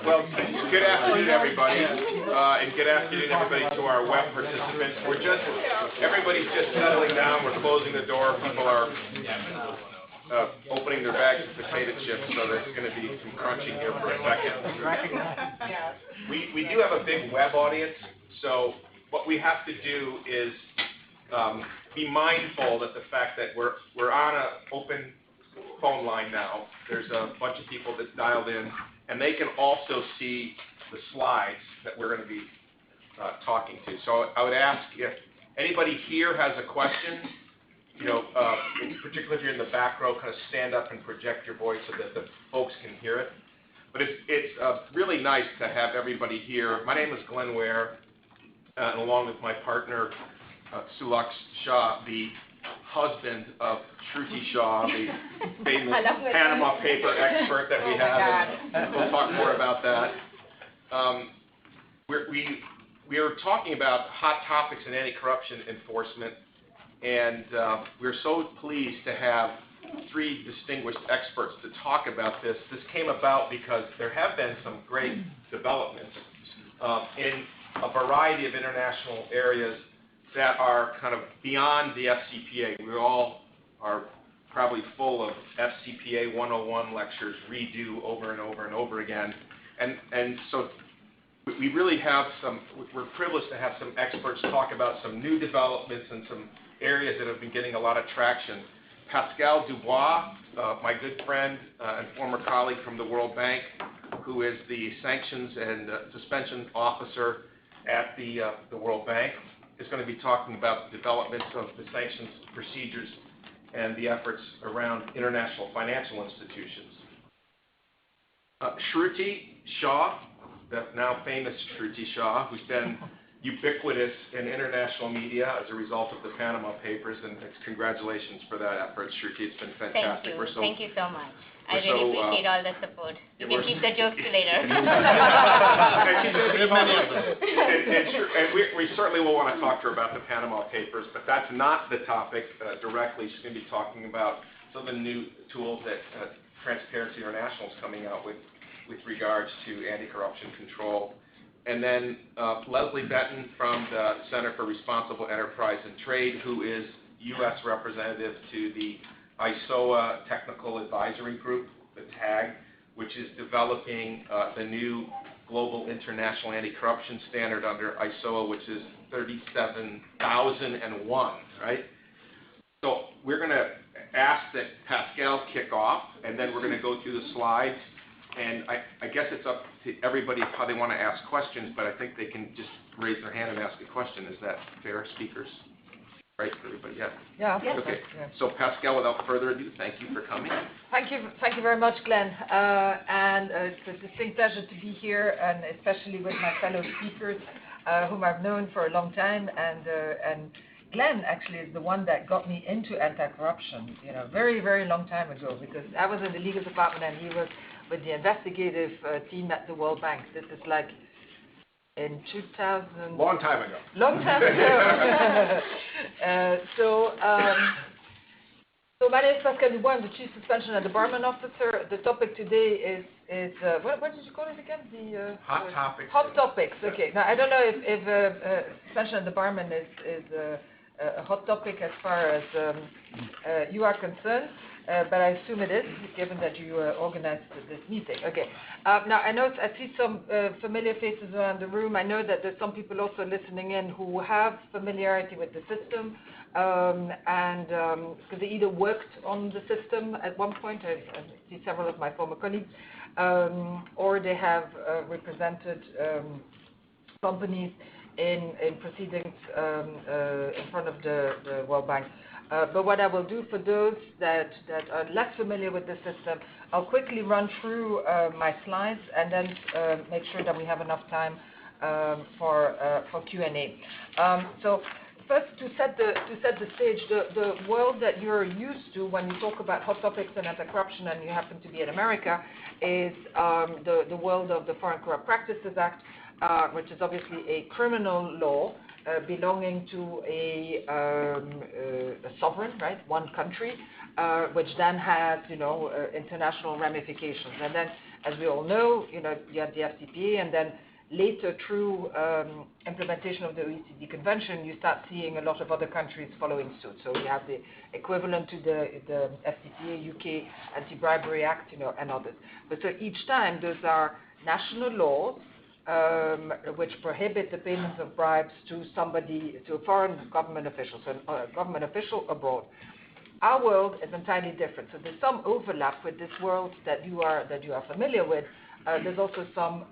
Well, good afternoon, everybody, and good afternoon, everybody, to our web participants. Everybody's just settling down. We're closing the door. People are opening their bags of potato chips, so there's going to be some crunching here for a second. We do have a big web audience, so what we have to do is be mindful that the fact that we're on an open phone line now. There's a bunch of people that dialed in, and they can also see the slides that we're going to be talking to. So I would ask if anybody here has a question, particularly if you're in the back row, kind of stand up and project your voice so that the folks can hear it. But it's really nice to have everybody here. My name is Glenn Ware, and along with my partner, Shah, the husband of Shruti Shah, the famous Panama paper expert that we have, and we'll talk more about that. We are talking about hot topics in anti-corruption enforcement, and we're so pleased to have three distinguished experts to talk about this. This came about because there have been some great developments in a variety of international areas that are kind of beyond the FCPA. We all are probably full of FCPA 101 lectures, redo over and over and over again. And so we really have we're privileged to have some experts talk about some new developments and some areas that have been getting a lot of traction. Pascale Dubois, my good friend and former colleague from the World Bank, who is the Sanctions and Suspension Officer at the World Bank, is going to be talking about the developments of the sanctions procedures and the efforts around international financial institutions. Shruti Shah, the now famous Shruti Shah, who's been ubiquitous in international media as a result of the Panama Papers, and congratulations for that effort, Shruti. It's been fantastic. Thank you so much. I really appreciate all the support. You can keep the jokes to later. And we certainly will want to talk to her about the Panama Papers, but that's not the topic directly. She's going to be talking about some of the new tools that Transparency International is coming out with regards to anti-corruption control. And then Leslie Benton from the Center for Responsible Enterprise and Trade, who is U.S. representative to the ISOA Technical Advisory Group, the TAG, which is developing the new Global International Anti-Corruption Standard under ISOA, which is 37001, right? So we're going to ask that Pascale kick off, and then we're going to go through the slides. And I guess it's up to everybody how they want to ask questions, but I think they can just raise their hand and ask a question. Is that fair, speakers? Right, everybody? Yeah. Okay. So Pascale, without further ado, thank you for coming. Thank you very much, Glenn. And it's a distinct pleasure to be here, and especially with my fellow speakers, whom I've known for a long time. And Glenn actually is the one that got me into anti-corruption, very, very long time ago, because I was in the legal department and he was with the investigative team at the World Bank. This is like in 2000. Long time ago. Long time ago. So my name is Pascale Dubois. I'm the Chief Suspension and Debarment Officer. The topic today is what did you call it again? The hot topics. Hot topics. Okay. Now I don't know if suspension and debarment is a hot topic as far as you are concerned. But I assume it is, given that you organized this meeting. Okay. Now, I see some familiar faces around the room. I know that there's some people also listening in who have familiarity with the system, and because they either worked on the system at one point, I see several of my former colleagues, or they have represented companies in proceedings in front of the World Bank. But what I will do for those that are less familiar with the system, I'll quickly run through my slides and then make sure that we have enough time for Q&A. So first, to set the stage, the world that you're used to when you talk about hot topics and anti-corruption, and you happen to be in America, is the world of the Foreign Corrupt Practices Act, which is obviously a criminal law belonging to a sovereign, right, one country, which then has, international ramifications. And then as we all know, you had the FCPA, and then later through implementation of the OECD Convention, you start seeing a lot of other countries following suit. So we have the equivalent to the FCPA, UK Anti-Bribery Act, and others. But so each time those are national laws which prohibit the payment of bribes to a foreign government official, so a government official abroad. Our world is entirely different. So there's some overlap with this world that you are familiar with. There's also some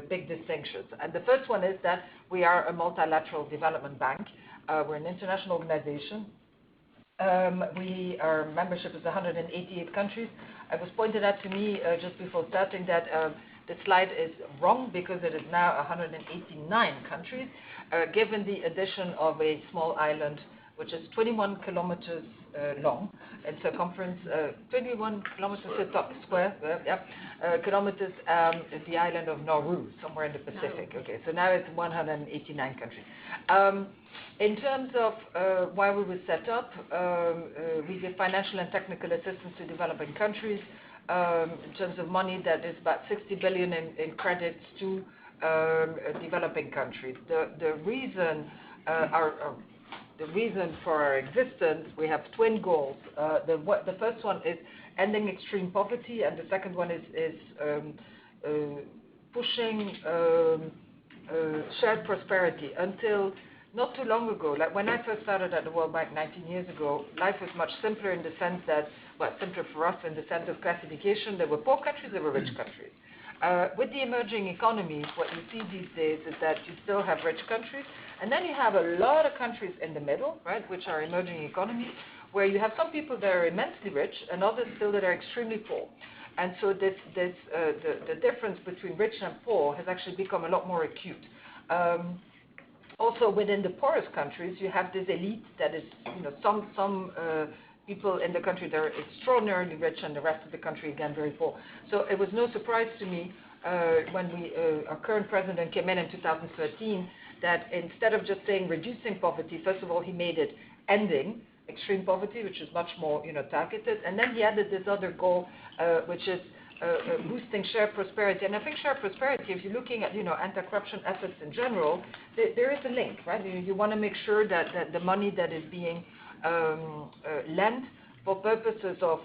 big distinctions. And the first one is that we are a multilateral development bank. We're an international organization. Our membership is 188 countries. It was pointed out to me just before starting that the slide is wrong because it is now 189 countries, given the addition of a small island which is 21 kilometers long in circumference, 21 kilometers square, kilometers, the island of Nauru, somewhere in the Pacific. Okay, so now it's 189 countries. In terms of why we were set up, we give financial and technical assistance to developing countries. In terms of money, that is about 60 billion in credits to developing countries. The reason for our existence, we have twin goals. The first one is ending extreme poverty, and the second one is pushing shared prosperity. Until not too long ago, like when I first started at the World Bank 19 years ago, life was much simpler in the sense that, simpler for us in the sense of classification. There were poor countries, there were rich countries. With the emerging economies, what you see these days is that you still have rich countries, and then you have a lot of countries in the middle, right, which are emerging economies, where you have some people that are immensely rich and others still that are extremely poor. And so the difference between rich and poor has actually become a lot more acute. Also, within the poorest countries, you have this elite that is, some people in the country that are extraordinarily rich and the rest of the country, again, very poor. So it was no surprise to me when our current president came in 2013, that instead of just saying reducing poverty, first of all, he made it ending extreme poverty, which is much more, targeted. And then he added this other goal, which is boosting shared prosperity. And I think shared prosperity, if you're looking at, anti-corruption efforts in general, there is a link, right? You want to make sure that the money that is being lent for purposes of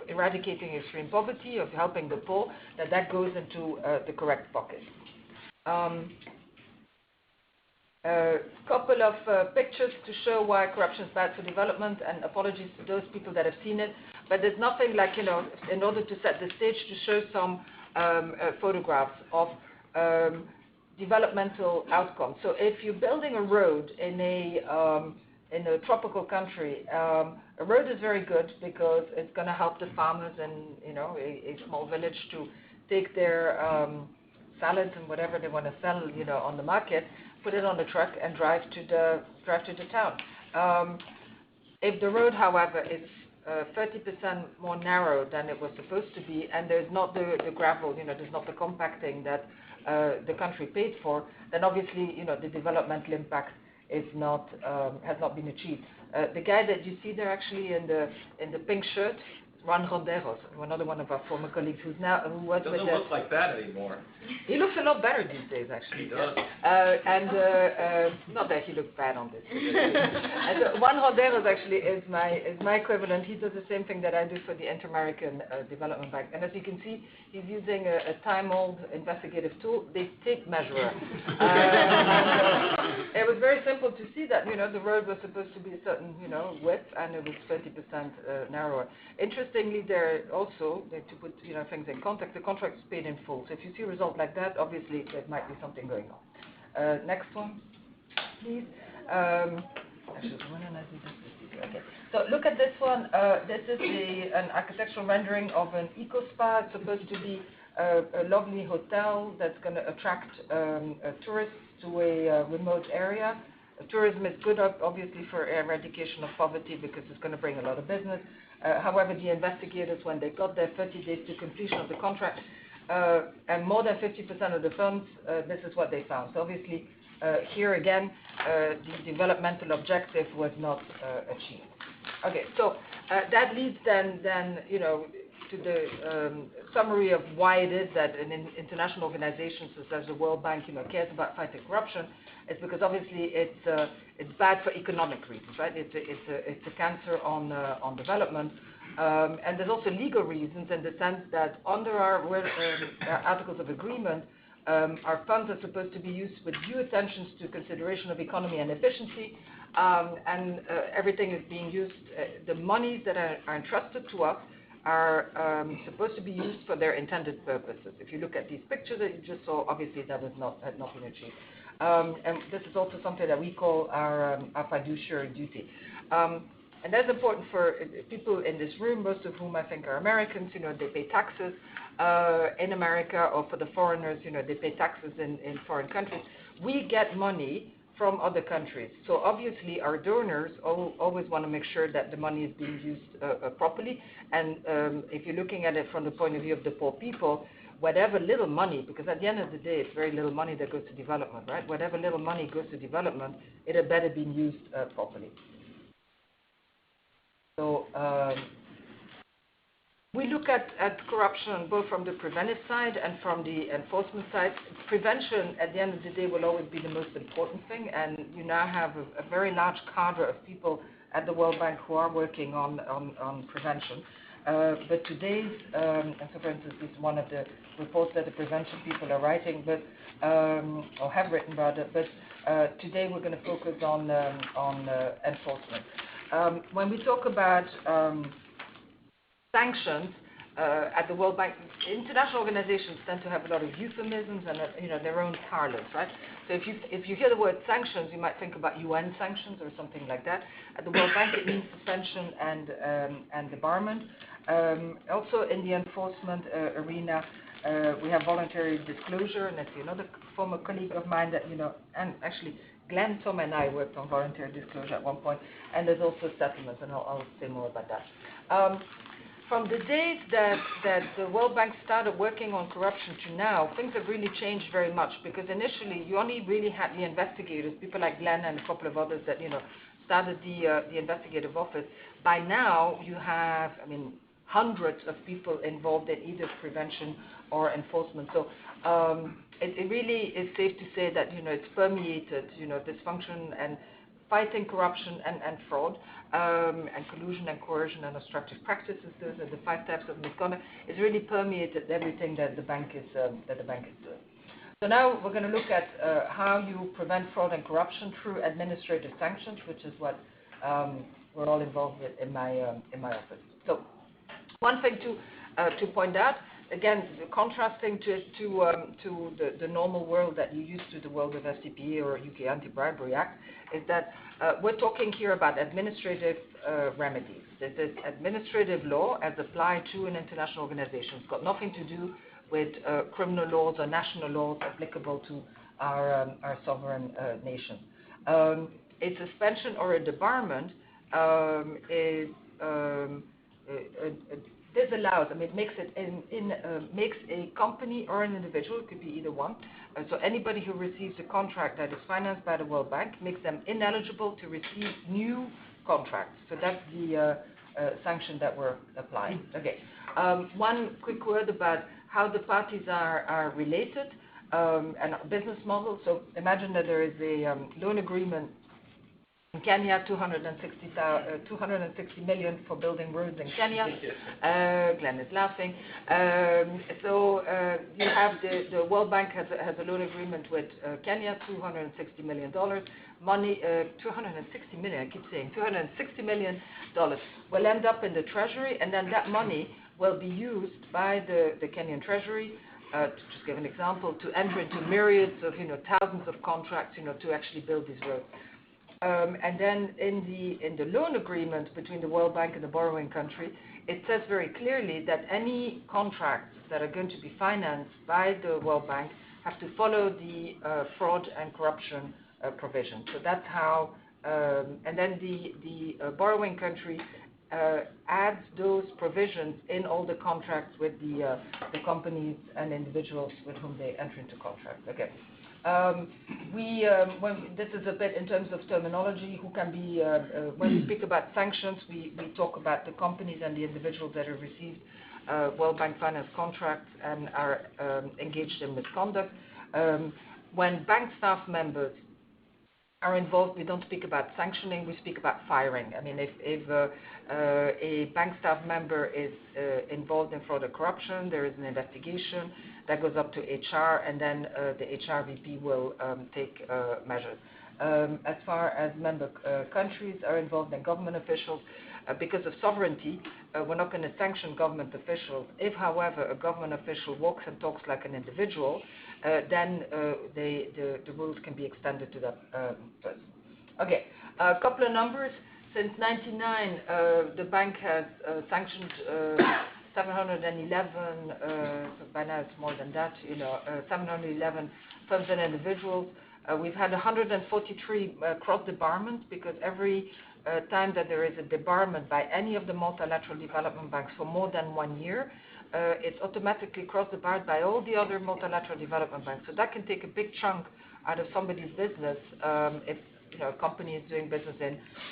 eradicating extreme poverty, of helping the poor, that goes into the correct pocket. A couple of pictures to show why corruption is bad for development, and apologies to those people that have seen it, but there's nothing like, in order to set the stage, to show some photographs of developmental outcomes. So if you're building a road in a tropical country, a road is very good because it's going to help the farmers in, a small village to take their salads and whatever they want to sell, on the market, put it on the truck and drive to the town. If the road, however, is 30% more narrow than it was supposed to be, and there's not the gravel, there's not the compacting that the country paid for, then obviously, the developmental impact has not been achieved. The guy that you see there, actually in the pink shirt, Juan Ronderos, another one of our former colleagues who works with. Doesn't look like that anymore. He looks a lot better these days, actually. He does. Not that he looks bad on this. And so Juan Ronderos actually is my equivalent. He does the same thing that I do for the Inter-American Development Bank. And as you can see, he's using a time-old investigative tool, the tape measurer. It was very simple to see that, the road was supposed to be a certain, width, and it was 30% narrower. Interestingly, there also, to put things in context, the contract is paid in full. So if you see a result like that, obviously there might be something going on. Next one, please. Okay. So look at this one. This is an architectural rendering of an eco spa. It's supposed to be a lovely hotel that's going to attract tourists to a remote area. Tourism is good, obviously, for eradication of poverty because it's going to bring a lot of business. However, the investigators, when they got their 30 days to completion of the contract, and more than 50% of the funds, this is what they found. So obviously, here again, the developmental objective was not achieved. Okay, so that leads then to the summary of why it is that an international organization such as the World Bank, cares about fighting corruption, is because obviously it's bad for economic reasons, right? It's a cancer on development, and there's also legal reasons in the sense that under our articles of agreement, our funds are supposed to be used with due attention to consideration of economy and efficiency, and everything is being used. The monies that are entrusted to us are supposed to be used for their intended purposes. If you look at these pictures that you just saw, obviously that had not been achieved. And this is also something that we call our fiduciary duty. And that's important for people in this room, most of whom I think are Americans. They pay taxes in America, or for the foreigners, they pay taxes in foreign countries. We get money from other countries. So obviously our donors always want to make sure that the money is being used properly. And if you're looking at it from the point of view of the poor people, whatever little money, because at the end of the day, it's very little money that goes to development, right? Whatever little money goes to development, it had better be used properly. So we look at corruption both from the preventive side and from the enforcement side. Prevention, at the end of the day, will always be the most important thing, and you now have a very large cadre of people at the World Bank who are working on prevention. But today's, and so for instance, this is one of the reports that the prevention people are writing, but or have written rather. But today we're going to focus on enforcement. When we talk about sanctions at the World Bank, international organizations tend to have a lot of euphemisms and their own parlance, right? So if you hear the word sanctions, you might think about UN sanctions or something like that. At the World Bank, it means suspension and debarment. Also in the enforcement arena, we have voluntary disclosure, and that's another former colleague of mine that and actually Glenn, Tom, and I worked on voluntary disclosure at one point, and there's also settlements, and I'll say more about that. From the days that the World Bank started working on corruption to now, things have really changed very much, because initially you only really had the investigators, people like Glenn and a couple of others that started the investigative office. By now you have, hundreds of people involved in either prevention or enforcement. So it really is safe to say that it's permeated, dysfunction and fighting corruption and fraud, and collusion and coercion and obstructive practices. Those are the 5 types of misconduct. It's really permeated everything that the bank is doing. So now we're going to look at how you prevent fraud and corruption through administrative sanctions, which is what we're all involved with in my office. So one thing to point out, again, contrasting to the normal world that you used to, the world of FCPA or UK Anti-Bribery Act, is that we're talking here about administrative remedies. This is administrative law as applied to an international organization. It's got nothing to do with criminal laws or national laws applicable to our sovereign nation. A suspension or a debarment is disallowed. It makes it makes a company or an individual, it could be either one. So anybody who receives a contract that is financed by the World Bank makes them ineligible to receive new contracts. So that's the sanction that we're applying. Okay. One quick word about how the parties are related and business model. So imagine that there is a loan agreement in Kenya, 260 million for building roads in Kenya. Glenn is laughing. So you have the World Bank has a loan agreement with Kenya, $260 million. Money, 260 million. I keep saying $260 million will end up in the treasury, and then that money will be used by the Kenyan treasury. To just give an example, to enter into myriads of thousands of contracts to actually build these roads. And then in the loan agreement between the World Bank and the borrowing country, it says very clearly that any contracts that are going to be financed by the World Bank have to follow the fraud and corruption provision. So that's how, and then the borrowing country adds those provisions in all the contracts with the companies and individuals with whom they enter into contracts. Okay. This is a bit in terms of terminology, who can be, when we speak about sanctions, we talk about the companies and the individuals that have received World Bank finance contracts and are engaged in misconduct. When bank staff members are involved, we don't speak about sanctioning, we speak about firing. I mean, if a bank staff member is involved in fraud or corruption, there is an investigation that goes up to HR, and then the HR VP will take measures. As far as member countries are involved and government officials, because of sovereignty, we're not going to sanction government officials. If, however, a government official walks and talks like an individual, then the rules can be extended to that person. Okay, a couple of numbers. Since 1999, the bank has sanctioned 711, by now it's more than that, 711 firms and individuals. We've had 143 cross-debarments, because every time that there is a debarment by any of the multilateral development banks for more than 1 year, it's automatically cross-debarred by all the other multilateral development banks. So that can take a big chunk out of somebody's business if a company is doing business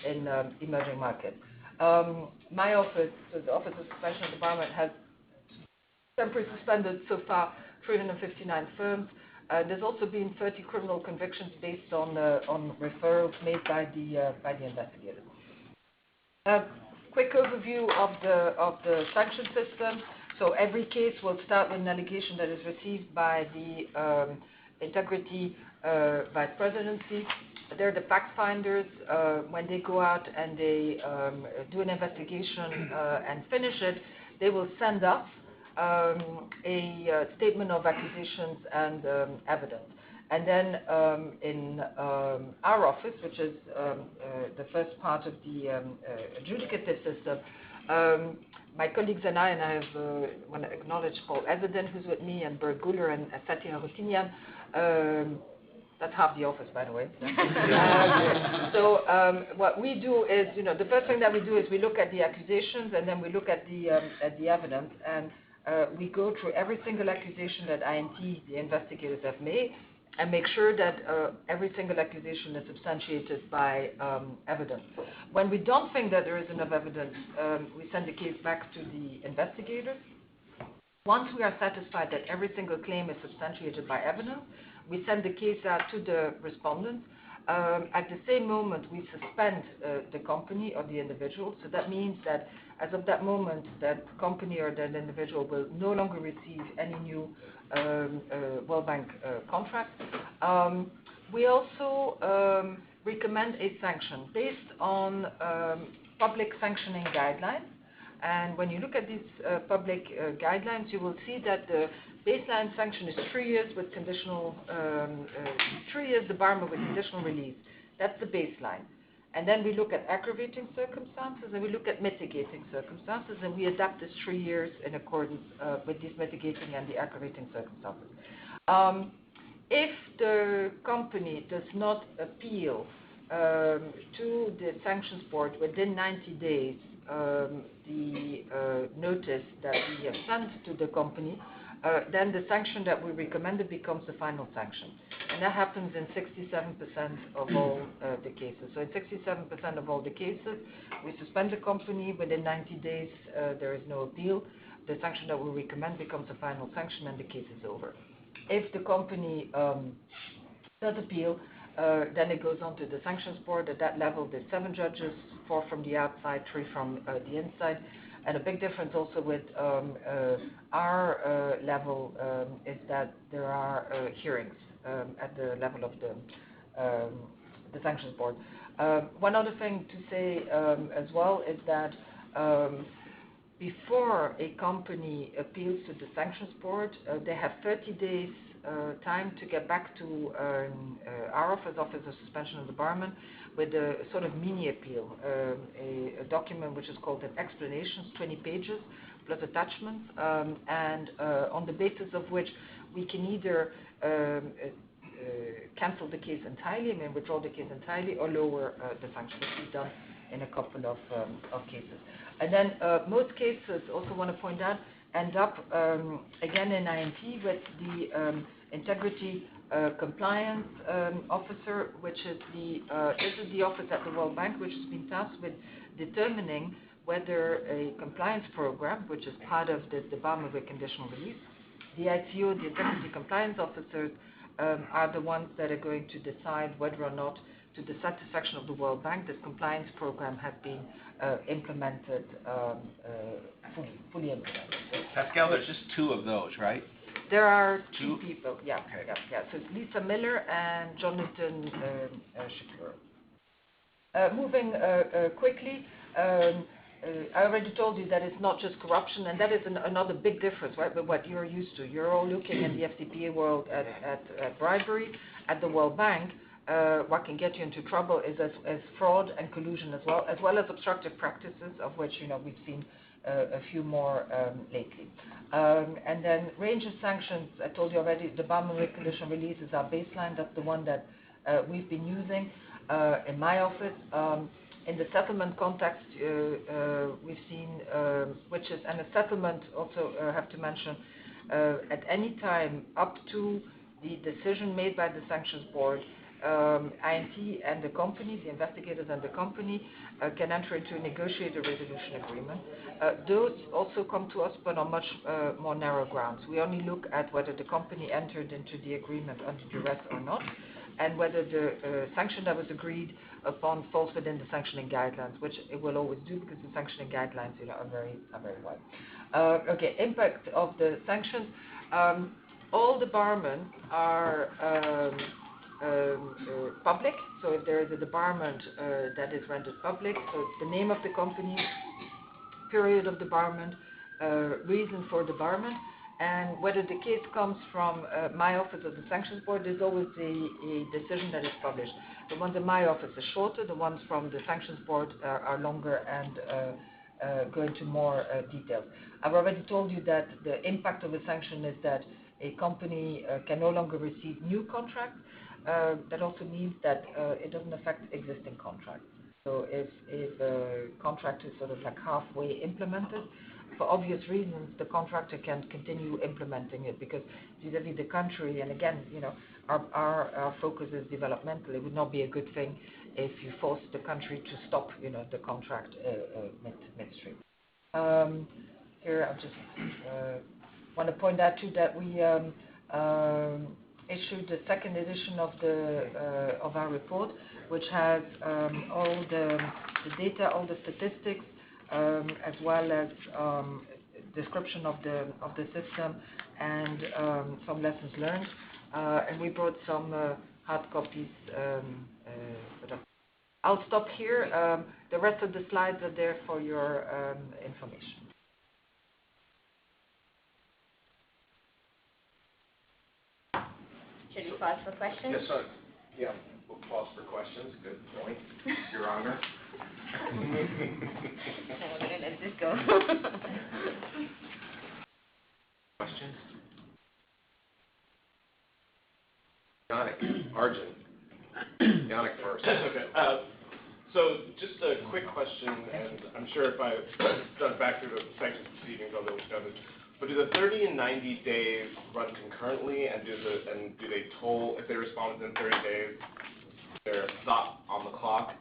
in emerging markets. My office, so the Office of Suspension and Debarment, has temporarily suspended so far 359 firms. There's also been 30 criminal convictions based on referrals made by the investigators. Quick overview of the sanction system. So every case will start with an allegation that is received by the Integrity Vice Presidency. They're the fact finders. When they go out and they do an investigation and finish it, they will send us a statement of accusations and evidence. And then in our office, which is the first part of the adjudicative system, my colleagues and I want to acknowledge Paul Ezeden, who's with me, and Bert Guller and Fatia Routinian. That's half the office, by the way. So what we do is, the first thing that we do is we look at the accusations, and then we look at the evidence, and we go through every single accusation that INT, the investigators, have made, and make sure that every single accusation is substantiated by evidence. When we don't think that there is enough evidence, we send the case back to the investigators. Once we are satisfied that every single claim is substantiated by evidence, we send the case out to the respondent. At the same moment, we suspend the company or the individual. So that means that as of that moment, that company or that individual will no longer receive any new World Bank contract. We also recommend a sanction based on public sanctioning guidelines. And when you look at these public guidelines, you will see that the baseline sanction is 3 years with conditional, 3 years debarment with conditional release. That's the baseline. And then we look at aggravating circumstances, and we look at mitigating circumstances, and we adapt this 3 years in accordance with these mitigating and the aggravating circumstances. If the company does not appeal to the sanctions board within 90 days, the notice that we have sent to the company, then the sanction that we recommended becomes the final sanction. And that happens in 67% of all the cases. So in 67% of all the cases, we suspend the company. Within 90 days, there is no appeal. The sanction that we recommend becomes the final sanction, and the case is over. If the company does appeal, then it goes on to the sanctions board. At that level, there's 7 judges, 4 from the outside, 3 from the inside. And a big difference also with our level is that there are hearings at the level of the sanctions board. One other thing to say as well is that before a company appeals to the sanctions board, they have 30 days time to get back to our Office of Suspension and Debarment with a sort of mini appeal, a document which is called an explanation, 20 pages, plus attachments, and on the basis of which we can either cancel the case entirely, withdraw the case entirely, or lower the sanction, which we've done in a couple of cases. And then most cases, also want to point out, end up again in INT with the integrity compliance officer, which is this is the office at the World Bank, which has been tasked with determining whether a compliance program, which is part of the Debarment with conditional release, the ICO, the Deputy Compliance Officers, are the ones that are going to decide whether or not, to the satisfaction of the World Bank, this compliance program has been implemented, fully implemented. Pascale, there's just 2 of those, right? There are 2 2? people, yeah, Okay. yeah. So it's Lisa Miller and Jonathan Shapiro. Moving quickly, I already told you that it's not just corruption, and that is another big difference, right, with what you're used to. You're all looking in the FTPA world at bribery. At the World Bank, what can get you into trouble is as fraud and collusion as well as obstructive practices, of which we've seen a few more lately. And then range of sanctions, I told you already, the Debarment with conditional release is our baseline. That's the one that we've been using in my office. In the settlement context, we've seen, which is, and a settlement also have to mention, at any time up to the decision made by the Sanctions Board, INT and the company, the investigators and the company, can enter into a negotiated resolution agreement. Those also come to us, but on much more narrow grounds. We only look at whether the company entered into the agreement under duress or not, and whether the sanction that was agreed upon falls within the sanctioning guidelines, which it will always do because the sanctioning guidelines are very wide. Okay, impact of the sanctions. All debarments are public, so if there is a debarment that is rendered public, so it's the name of the company, period of debarment, reason for debarment, and whether the case comes from my office or the Sanctions Board, there's always a decision that is published. The ones in my office are shorter, the ones from the Sanctions Board are longer and go into more details. I've already told you that the impact of a sanction is that a company can no longer receive new contracts. That also means that it doesn't affect existing contracts. So if a contract is sort of like halfway implemented, for obvious reasons, the contractor can continue implementing it because vis-a-vis the country, and again, our focus is developmental. It would not be a good thing if you force the country to stop, the contract midstream. Here, I just want to point out too that we issued the second edition of our report, which has all the data, all the statistics, as well as description of the system and some lessons learned. And we brought some hard copies. I'll stop here. The rest of the slides are there for your information. Should we pause for questions? Yes, sir. Yeah, we'll pause for questions. Good point, Your Honor. No, we're going to let this go. Questions? Yannick, Arjun. Yannick first. Okay. So just a quick question, and I'm sure if I dug back through the sanctions proceedings, I'll be able to discover this. But do the 30 and 90 days run concurrently, and do they toll if they respond within 30 days? There stop on the clock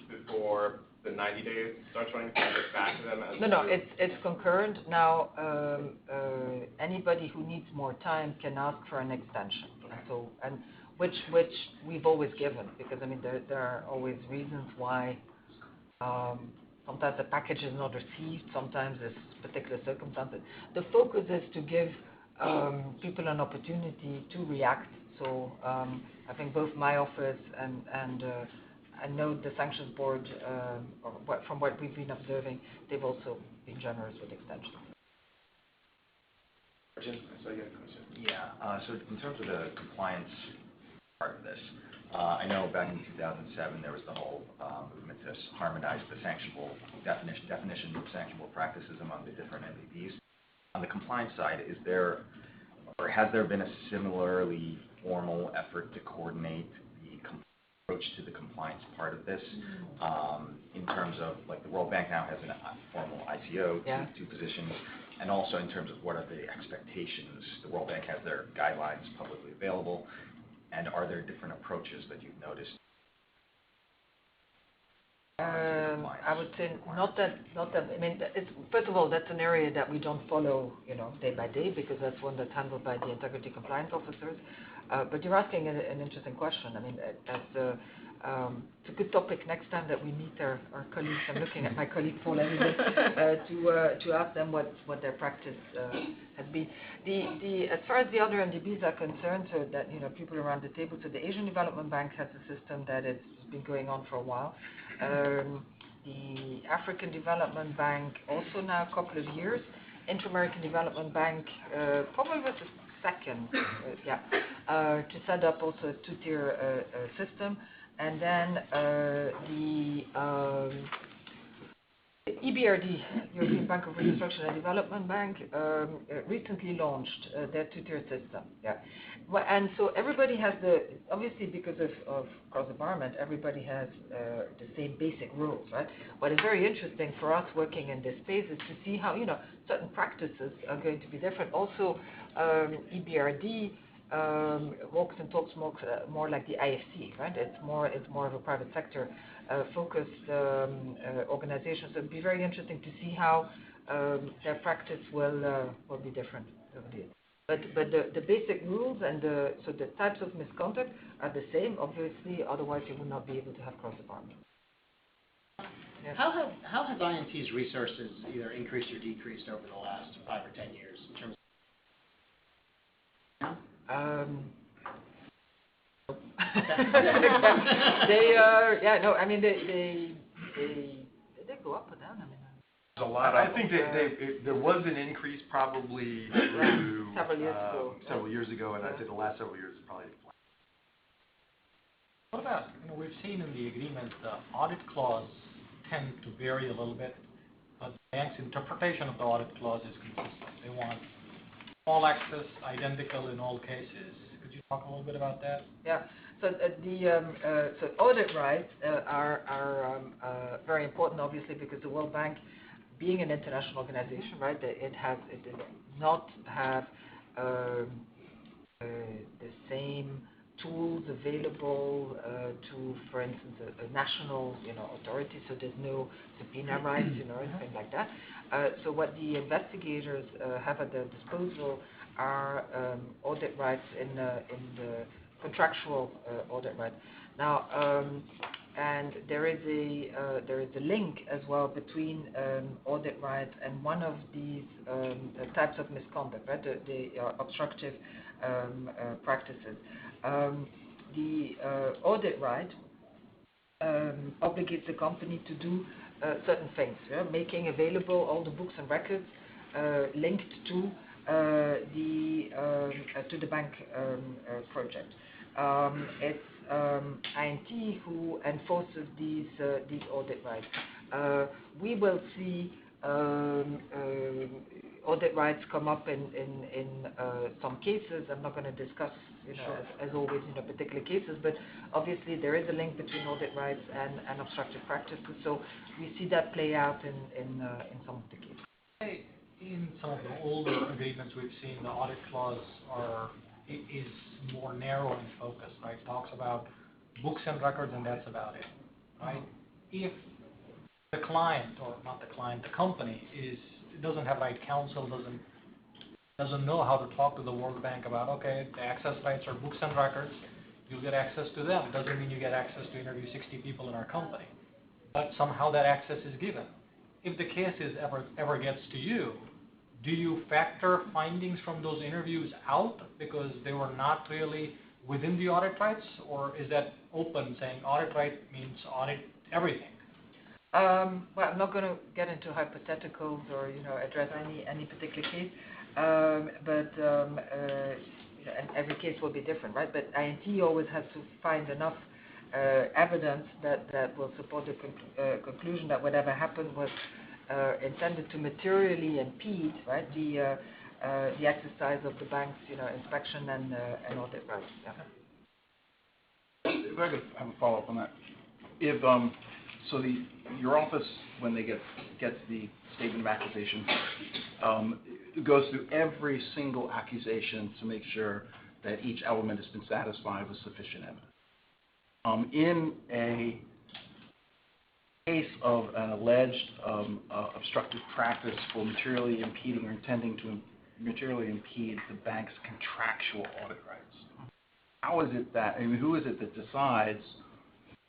before the 90 days starts running, and get back to them? No, it's concurrent. Now, anybody who needs more time can ask for an extension. So, and which we've always given, because there are always reasons why. Sometimes the package is not received. Sometimes there's particular circumstances. The focus is to give people an opportunity to react. So I think both my office and I know the Sanctions Board, from what we've been observing, they've also been generous with extensions. Arjun, I saw you had a question. Yeah, so in terms of the compliance part of this, I know back in 2007 there was the whole movement to harmonize the sanctionable definition of sanctionable practices among the different MVPs. On the compliance side, is there, or has there been a similarly formal effort to coordinate the approach to the compliance part of this, in terms of, like, the World Bank now has a formal ICO, two positions, and also in terms of what are the expectations? The World Bank has their guidelines publicly available, and are there different approaches that you've noticed? I would say not that. I mean, it's, first of all, that's an area that we don't follow, day by day, because that's one that's handled by the integrity compliance officers. But you're asking an interesting question. I mean, it's a good topic next time that we meet our colleagues. I'm looking at my colleague Paul every day to ask them what their practice has been. As far as the other NDBs are concerned, so that people around the table. So the Asian Development Bank has a system that has been going on for a while. The African Development Bank also now a couple of years. Inter-American Development Bank probably was the second, to set up also a two-tier system. And then the EBRD, European Bank of Reconstruction and Development Bank, recently launched their two-tier system. And so everybody has obviously because of cross-Debarment, everybody has the same basic rules, right? What is very interesting for us working in this space is to see how, certain practices are going to be different. Also, EBRD walks and talks more like the IFC, right? It's more of a private sector focused organization. So it'd be very interesting to see how their practice will be different over the years. But the basic rules and so the types of misconduct are the same, obviously. Otherwise, you would not be able to have cross-Debarment. Yeah. How have INT's resources either increased or decreased over the last 5 or 10 years in terms of they I mean they go up or down. I mean, a lot. I think there was an increase probably several years ago, and I'd say the last several years is probably flat. What about, we've seen in the agreement the audit clause tend to vary a little bit, but the bank's interpretation of the audit clause is consistent. They want all access identical in all cases. Could you talk a little bit about that? Yeah. So so audit rights are very important, obviously, because the World Bank, being an international organization, right, it does not have the same tools available to, for instance, a national, authority. So there's no subpoena rights, anything like that. So what the investigators have at their disposal are audit rights in the contractual audit rights. Now, and there is a link as well between audit rights and one of these types of misconduct, right? The obstructive practices. The audit right obligates the company to do certain things, making available all the books and records linked to the bank project. It's INT who enforces these audit rights. We will see audit rights come up in some cases. I'm not going to discuss, as always, particular cases, but obviously there is a link between audit rights and obstructive practices. So we see that play out in some of the cases. In some of the older agreements we've seen, the audit clause is more narrow in focus, right? Talks about books and records, and that's about it, right? If the client, or not the client, the company doesn't have right counsel, doesn't know how to talk to the World Bank about, okay, the access rights are books and records, you'll get access to them. Doesn't mean you get access to interview 60 people in our company, but somehow that access is given. If the case ever gets to you, do you factor findings from those interviews out because they were not really within the audit rights, or is that open, saying audit right means audit everything? Well, I'm not going to get into hypotheticals or address any particular case, but and every case will be different, right? But INT always has to find enough evidence that will support the conclusion that whatever happened was intended to materially impede, right, the exercise of the bank's inspection and audit rights. Yeah. If I could have a follow-up on that. If so, your office, when they gets the statement of accusation, goes through every single accusation to make sure that each element has been satisfied with sufficient evidence. In a case of an alleged obstructive practice for materially impeding or intending to materially impede the bank's contractual audit rights. How is it that, who is it that decides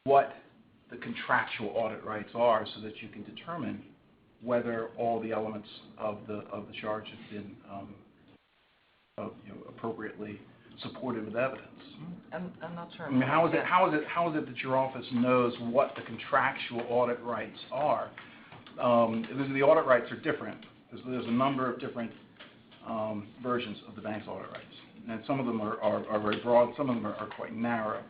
what the contractual audit rights are so that you can determine whether all the elements of the charge have been appropriately supported with evidence? I'm not sure. How is it that your office knows what the contractual audit rights are? The audit rights are different. There's a number of different versions of the bank's audit rights, and some of them are very broad. Some of them are quite narrow.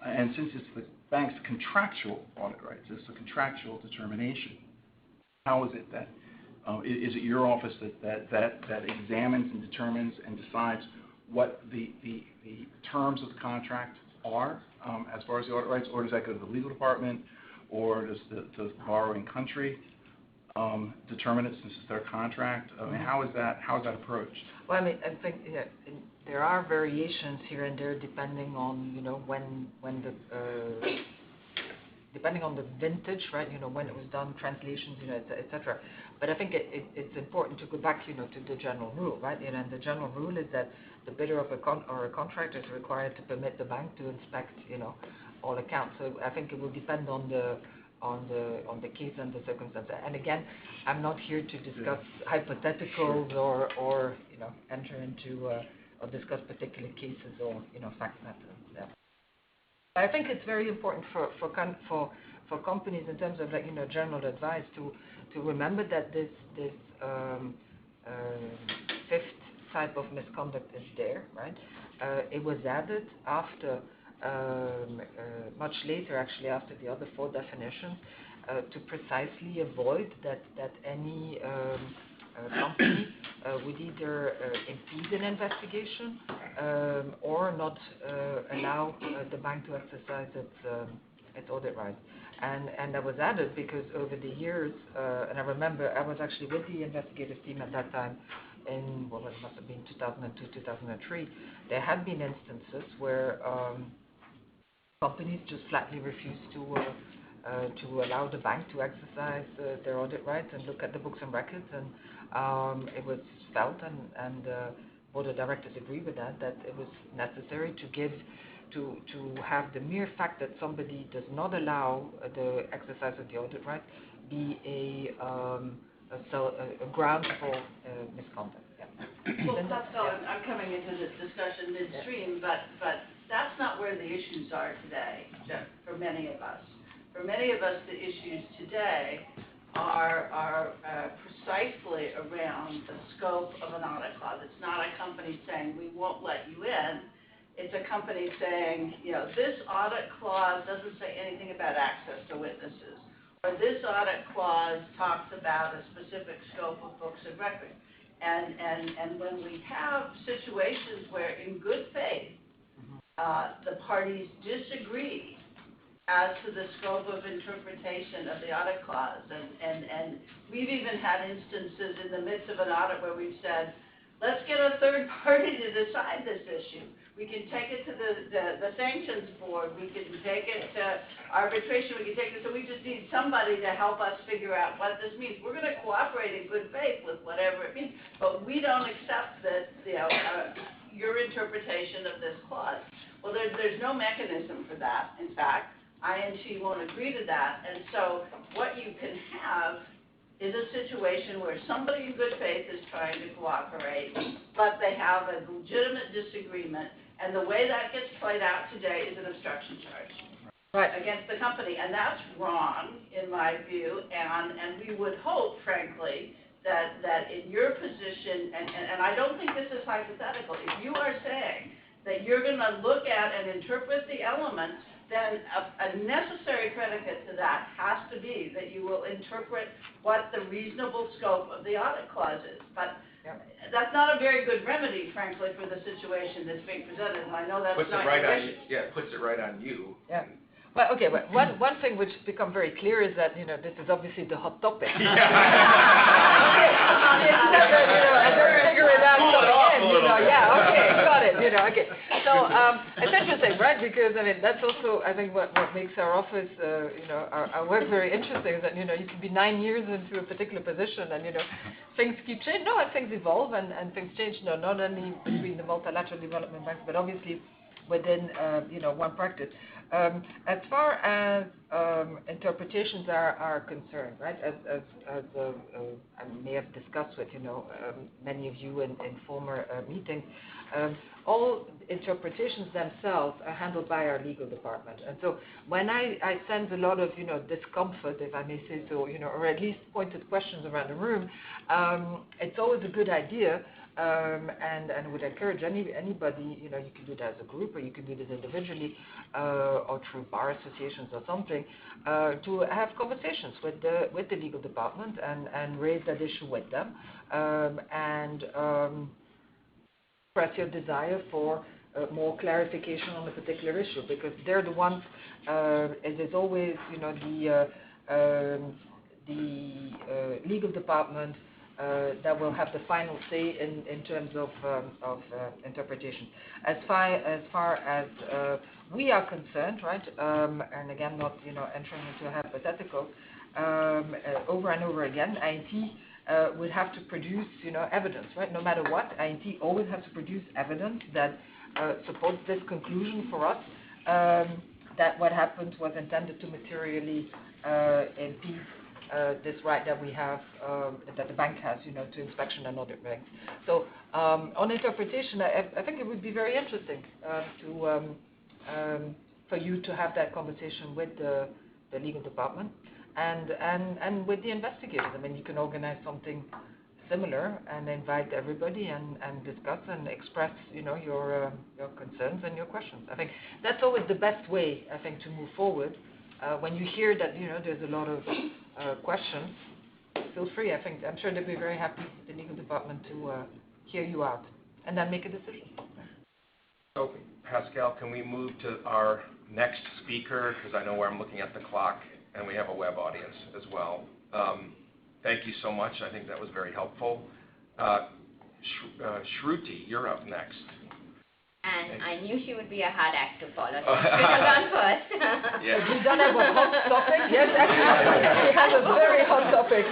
And since it's the bank's contractual audit rights, it's the contractual determination. How is it that is it your office that examines and determines and decides what the terms of the contract are as far as the audit rights, or does that go to the legal department, or does the borrowing country determine it since it's their contract? How is that approached? Well, I think there are variations here and there depending on when the depending on the vintage, right? When it was done, translations, etc. But I think it's important to go back, to the general rule, right? And the general rule is that the bidder of a contract is required to permit the bank to inspect, all accounts. So I think it will depend on the case and the circumstances. And again, I'm not here to discuss hypotheticals or enter into or discuss particular cases or fact matters. Yeah. I think it's very important for companies in terms of general advice to remember that this fifth type of misconduct is there, right? It was added after much later, actually, after the other four definitions, to precisely avoid that any company would either impede an investigation or not allow the bank to exercise its audit rights. And that was added because over the years, and I remember I was actually with the investigative team at that time in, it must have been 2002, 2003, there had been instances where companies just flatly refused to allow the bank to exercise their audit rights and look at the books and records, and it was felt, and board of directors agree with that it was necessary to have the mere fact that somebody does not allow the exercise of the audit right be a ground for misconduct. Yeah. Well, Pascale, I'm coming into this discussion midstream, but that's not where the issues are today, for many of us. For many of us, the issues today are precisely around the scope of an audit clause. It's not a company saying, we won't let you in. It's a company saying, this audit clause doesn't say anything about access to witnesses, or this audit clause talks about a specific scope of books and records. And when we have situations where, in good faith, the parties disagree as to the scope of interpretation of the audit clause, and we've even had instances in the midst of an audit where we've said, let's get a third party to decide this issue. We can take it to the Sanctions board, we can take it to arbitration, we can take it, so we just need somebody to help us figure out what this means. We're going to cooperate in good faith with whatever it means, but we don't accept that, your interpretation of this clause. Well, there's no mechanism for that, in fact. INT won't agree to that, and so what you can have is a situation where somebody in good faith is trying to cooperate, but they have a legitimate disagreement, and the way that gets played out today is an obstruction charge against the company, and that's wrong, in my view, and we would hope, frankly, that in your position, and I don't think this is hypothetical, if you are saying that you're going to look at and interpret the elements, then a necessary predicate to that has to be that you will interpret what the reasonable scope of the audit clause is. But that's not a very good remedy, frankly, for the situation that's being presented, and I know that's not your issue. It puts it right on you. Yeah. Well, okay, but one thing which become very clear is that, this is obviously the hot topic. Yeah. I don't figure it out. Cool it off a little bit. Yeah, okay, got it. Okay. So it's interesting, right? Because I mean, that's also I think what makes our office, our work very interesting is that you can be 9 years into a particular position, and things keep changing. No, and things evolve and things change. No, not only between the multilateral development banks, but obviously within one practice. As far as interpretations are concerned, right? As I may have discussed with many of you in former meetings, all interpretations themselves are handled by our legal department. And so when I sense a lot of discomfort, if I may say so, or at least pointed questions around the room, it's always a good idea. And would encourage anybody, you can do that as a group or you can do this individually or through bar associations or something, to have conversations with the legal department and raise that issue with them and express your desire for more clarification on a particular issue, because they're the ones, it is always, the legal department that will have the final say in terms of interpretation. As far as we are concerned, right, and again, not entering into a hypothetical, over and over again, INT would have to produce evidence, right? No matter what, INT always has to produce evidence that supports this conclusion for us, that what happened was intended to materially impede this right that we have, that the bank has, to inspection and audit banks. So on interpretation, I think it would be very interesting for you to have that conversation with the legal department and with the investigators. I mean, you can organize something similar and invite everybody and discuss and express, your concerns and your questions. I think that's always the best way, I think, to move forward. When you hear that, there's a lot of questions, feel free. I'm sure they'll be very happy, the legal department, to hear you out and then make a decision. So, Pascale, can we move to our next speaker? Because I know where I'm looking at the clock, and we have a web audience as well. Thank you so much. I think that was very helpful. Shruti, you're up next. And I knew she would be a hard act to follow. So she should have gone first. Yes. We don't have a hot topic. Yes, actually, we have a very hot topic.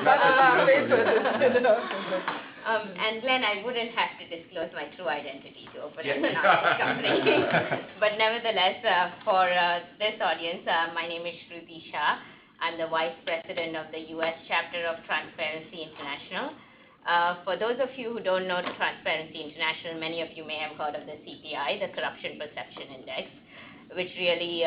And Glenn, I wouldn't have to disclose my true identity to open an anonymous company. But nevertheless, for this audience, my name is Shruti Shah. I'm the Vice President of the U.S. chapter of Transparency International. For those of you who don't know Transparency International, many of you may have heard of the CPI, the Corruption Perception Index, which really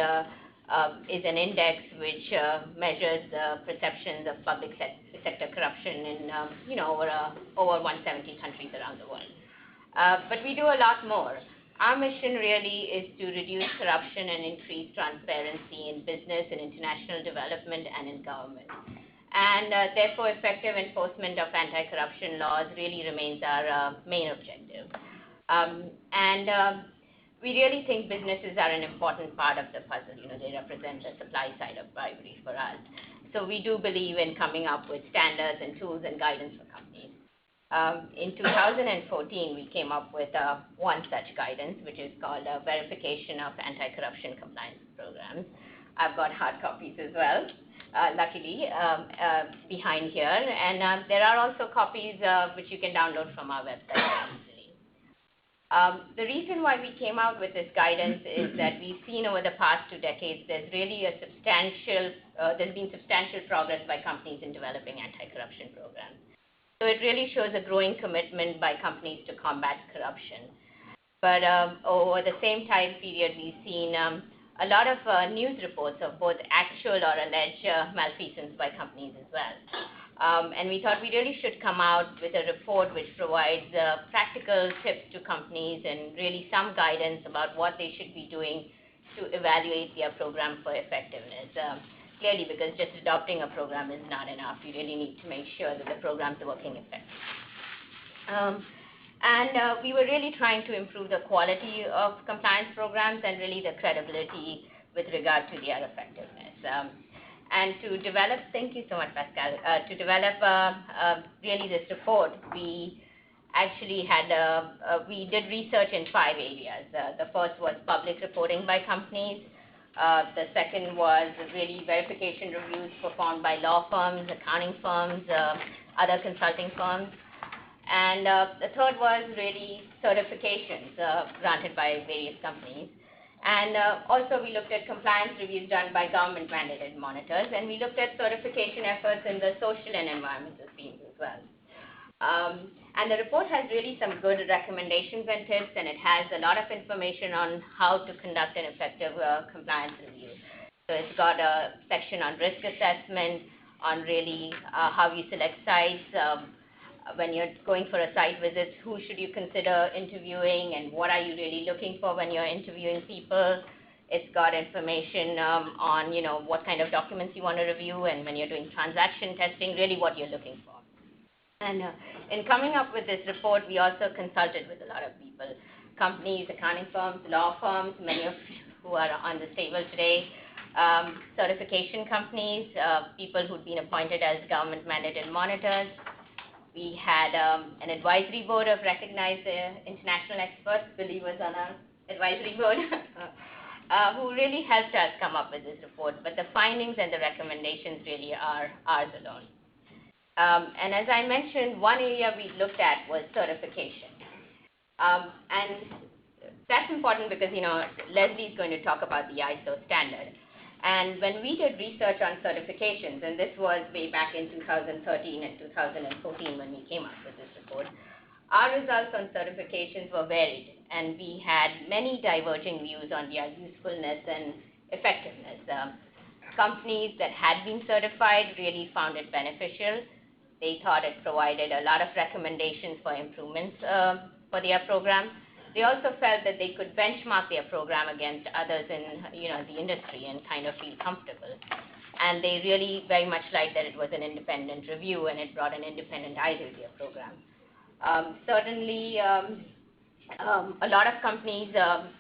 is an index which measures the perceptions of public sector corruption in over 170 countries around the world. But we do a lot more. Our mission really is to reduce corruption and increase transparency in business, in international development, and in government. And therefore, effective enforcement of anti-corruption laws really remains our main objective. We really think businesses are an important part of the puzzle. They represent the supply side of bribery for us. So we do believe in coming up with standards and tools and guidance for companies. In 2014, we came up with one such guidance, which is called Verification of Anti-Corruption Compliance Programs. I've got hard copies as well. Luckily, behind here. And there are also copies which you can download from our website easily. The reason why we came out with this guidance is that we've seen over the past 2 decades there's really there's been substantial progress by companies in developing anti-corruption programs. So it really shows a growing commitment by companies to combat corruption. But over the same time period, we've seen a lot of news reports of both actual or alleged malfeasance by companies as well. And we thought we really should come out with a report which provides practical tips to companies and really some guidance about what they should be doing to evaluate their program for effectiveness. Clearly, because just adopting a program is not enough. You really need to make sure that the program's working effectively. We were really trying to improve the quality of compliance programs and really the credibility with regard to their effectiveness. And to develop, thank you so much, Pascale, to develop really this report, we actually we did research in 5 areas. The first was public reporting by companies. The second was really verification reviews performed by law firms, accounting firms, other consulting firms. And the third was really certifications granted by various companies. And also we looked at compliance reviews done by government-mandated monitors, and we looked at certification efforts in the social and environmental fields as well. And the report has really some good recommendations and tips, and it has a lot of information on how to conduct an effective compliance review. So it's got a section on risk assessment, on really how you select sites, when you're going for a site visit, who should you consider interviewing, and what are you really looking for when you're interviewing people. It's got information on, what kind of documents you want to review, and when you're doing transaction testing, really what you're looking for. And in coming up with this report, we also consulted with a lot of people, companies, accounting firms, law firms, many of who are on this table today, certification companies, people who'd been appointed as government-mandated monitors. We had an advisory board of recognized international experts. Billy was on our advisory board, who really helped us come up with this report. But the findings and the recommendations really are ours alone. And as I mentioned, one area we looked at was certification. And that's important because, Leslie's going to talk about the ISO standard. And when we did research on certifications, and this was way back in 2013 and 2014 when we came up with this report, our results on certifications were varied, and we had many diverging views on their usefulness and effectiveness. Companies that had been certified really found it beneficial. They thought it provided a lot of recommendations for improvements for their program. They also felt that they could benchmark their program against others in the industry and kind of feel comfortable. And they really very much liked that it was an independent review and it brought an independent eye to their program. Certainly, a lot of companies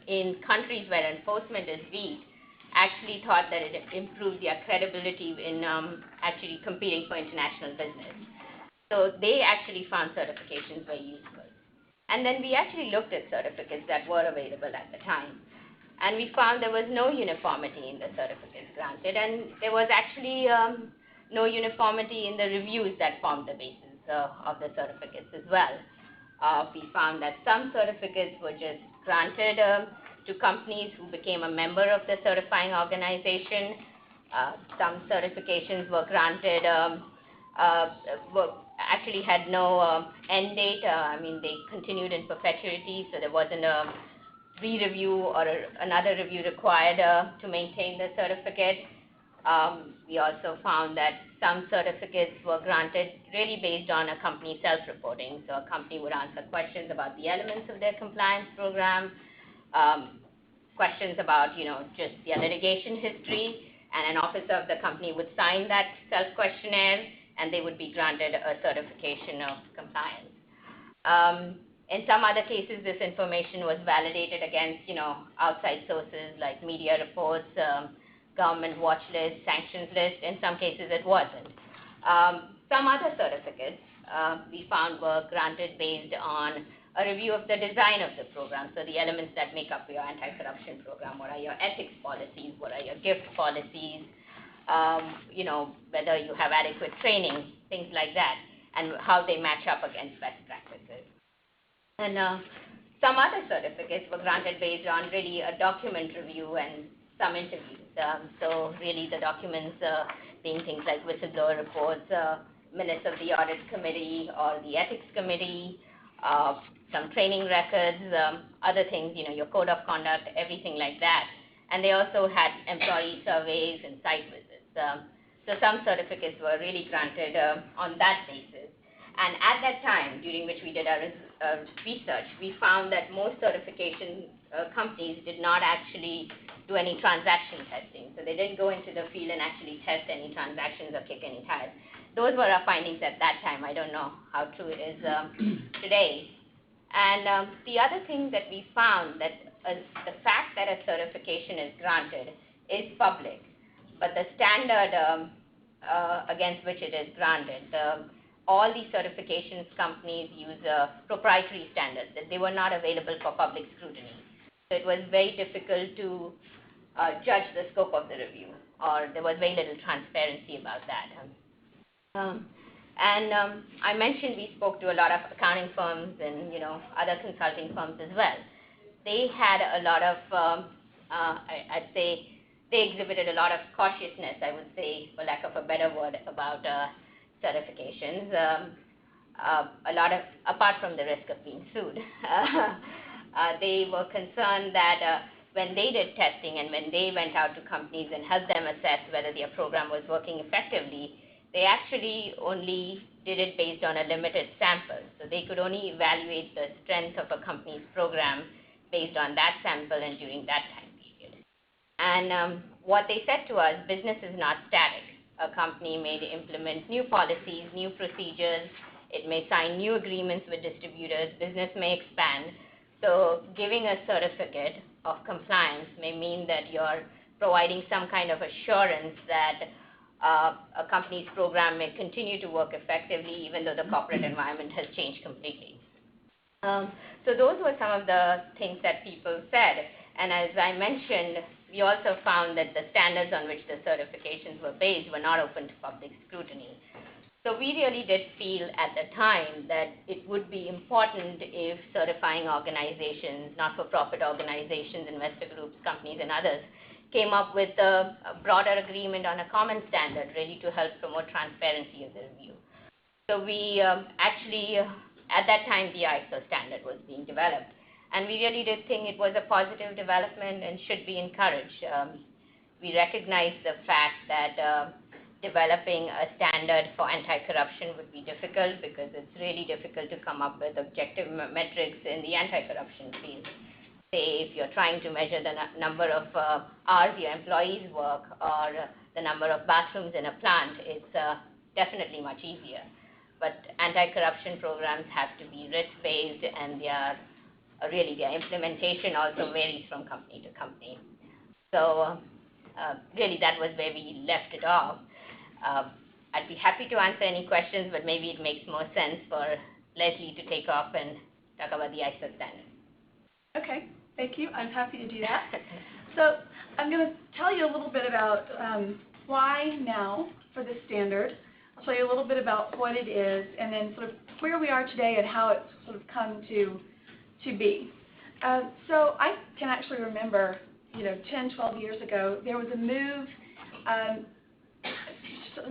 in countries where enforcement is weak actually thought that it improved their credibility in actually competing for international business. So they actually found certifications very useful. And then we actually looked at certificates that were available at the time. And we found there was no uniformity in the certificates granted, and there was actually no uniformity in the reviews that formed the basis of the certificates as well. We found that some certificates were just granted to companies who became a member of the certifying organization. Some certifications were granted, actually had no end date. They continued in perpetuity, so there wasn't a re-review or another review required to maintain the certificate. We also found that some certificates were granted really based on a company self-reporting. So a company would answer questions about the elements of their compliance program, questions about, just their litigation history, and an officer of the company would sign that self-questionnaire, and they would be granted a certification of compliance. In some other cases, this information was validated against, outside sources like media reports, government watch lists, sanctions lists. In some cases, it wasn't. Some other certificates we found were granted based on a review of the design of the program, so the elements that make up your anti-corruption program. What are your ethics policies? What are your gift policies? Whether you have adequate training, things like that, and how they match up against best practices. And some other certificates were granted based on really a document review and some interviews. So really the documents being things like whistleblower reports, minutes of the audit committee or the ethics committee, some training records, other things, your code of conduct, everything like that. And they also had employee surveys and site visits. So some certificates were really granted on that basis. And at that time, during which we did our research, we found that most certification companies did not actually do any transaction testing. So they didn't go into the field and actually test any transactions or kick any tires. Those were our findings at that time. I don't know how true it is today. And the other thing that we found that the fact that a certification is granted is public, but the standard against which it is granted, the all these certifications companies use proprietary standards, that they were not available for public scrutiny. So it was very difficult to judge the scope of the review, or there was very little transparency about that. I mentioned we spoke to a lot of accounting firms and other consulting firms as well. They had a lot of, I'd say, they exhibited a lot of cautiousness, I would say, for lack of a better word, about certifications. A lot of, apart from the risk of being sued, they were concerned that when they did testing and when they went out to companies and helped them assess whether their program was working effectively, they actually only did it based on a limited sample. So they could only evaluate the strength of a company's program based on that sample and during that time period. And what they said to us, business is not static. A company may implement new policies, new procedures, it may sign new agreements with distributors, business may expand. So giving a certificate of compliance may mean that you're providing some kind of assurance that a company's program may continue to work effectively even though the corporate environment has changed completely. So those were some of the things that people said. And as I mentioned, we also found that the standards on which the certifications were based were not open to public scrutiny. So we really did feel at the time that it would be important if certifying organizations, not-for-profit organizations, investor groups, companies, and others came up with a broader agreement on a common standard, really to help promote transparency of the review. So we actually, at that time, the ISO standard was being developed. And we really did think it was a positive development and should be encouraged. We recognize the fact that developing a standard for anti-corruption would be difficult because it's really difficult to come up with objective metrics in the anti-corruption field. Say if you're trying to measure the number of hours your employees work or the number of bathrooms in a plant, it's definitely much easier. But anti-corruption programs have to be risk-based, and they are really, their implementation also varies from company to company. So really that was where we left it off. I'd be happy to answer any questions, but maybe it makes more sense for Leslie to take off and talk about the ISO standard. Okay, thank you. I'm happy to do that. So I'm going to tell you a little bit about why now for this standard. I'll tell you a little bit about what it is, and then sort of where we are today and how it's sort of come to be. So I can actually remember, 10, 12 years ago, there was a move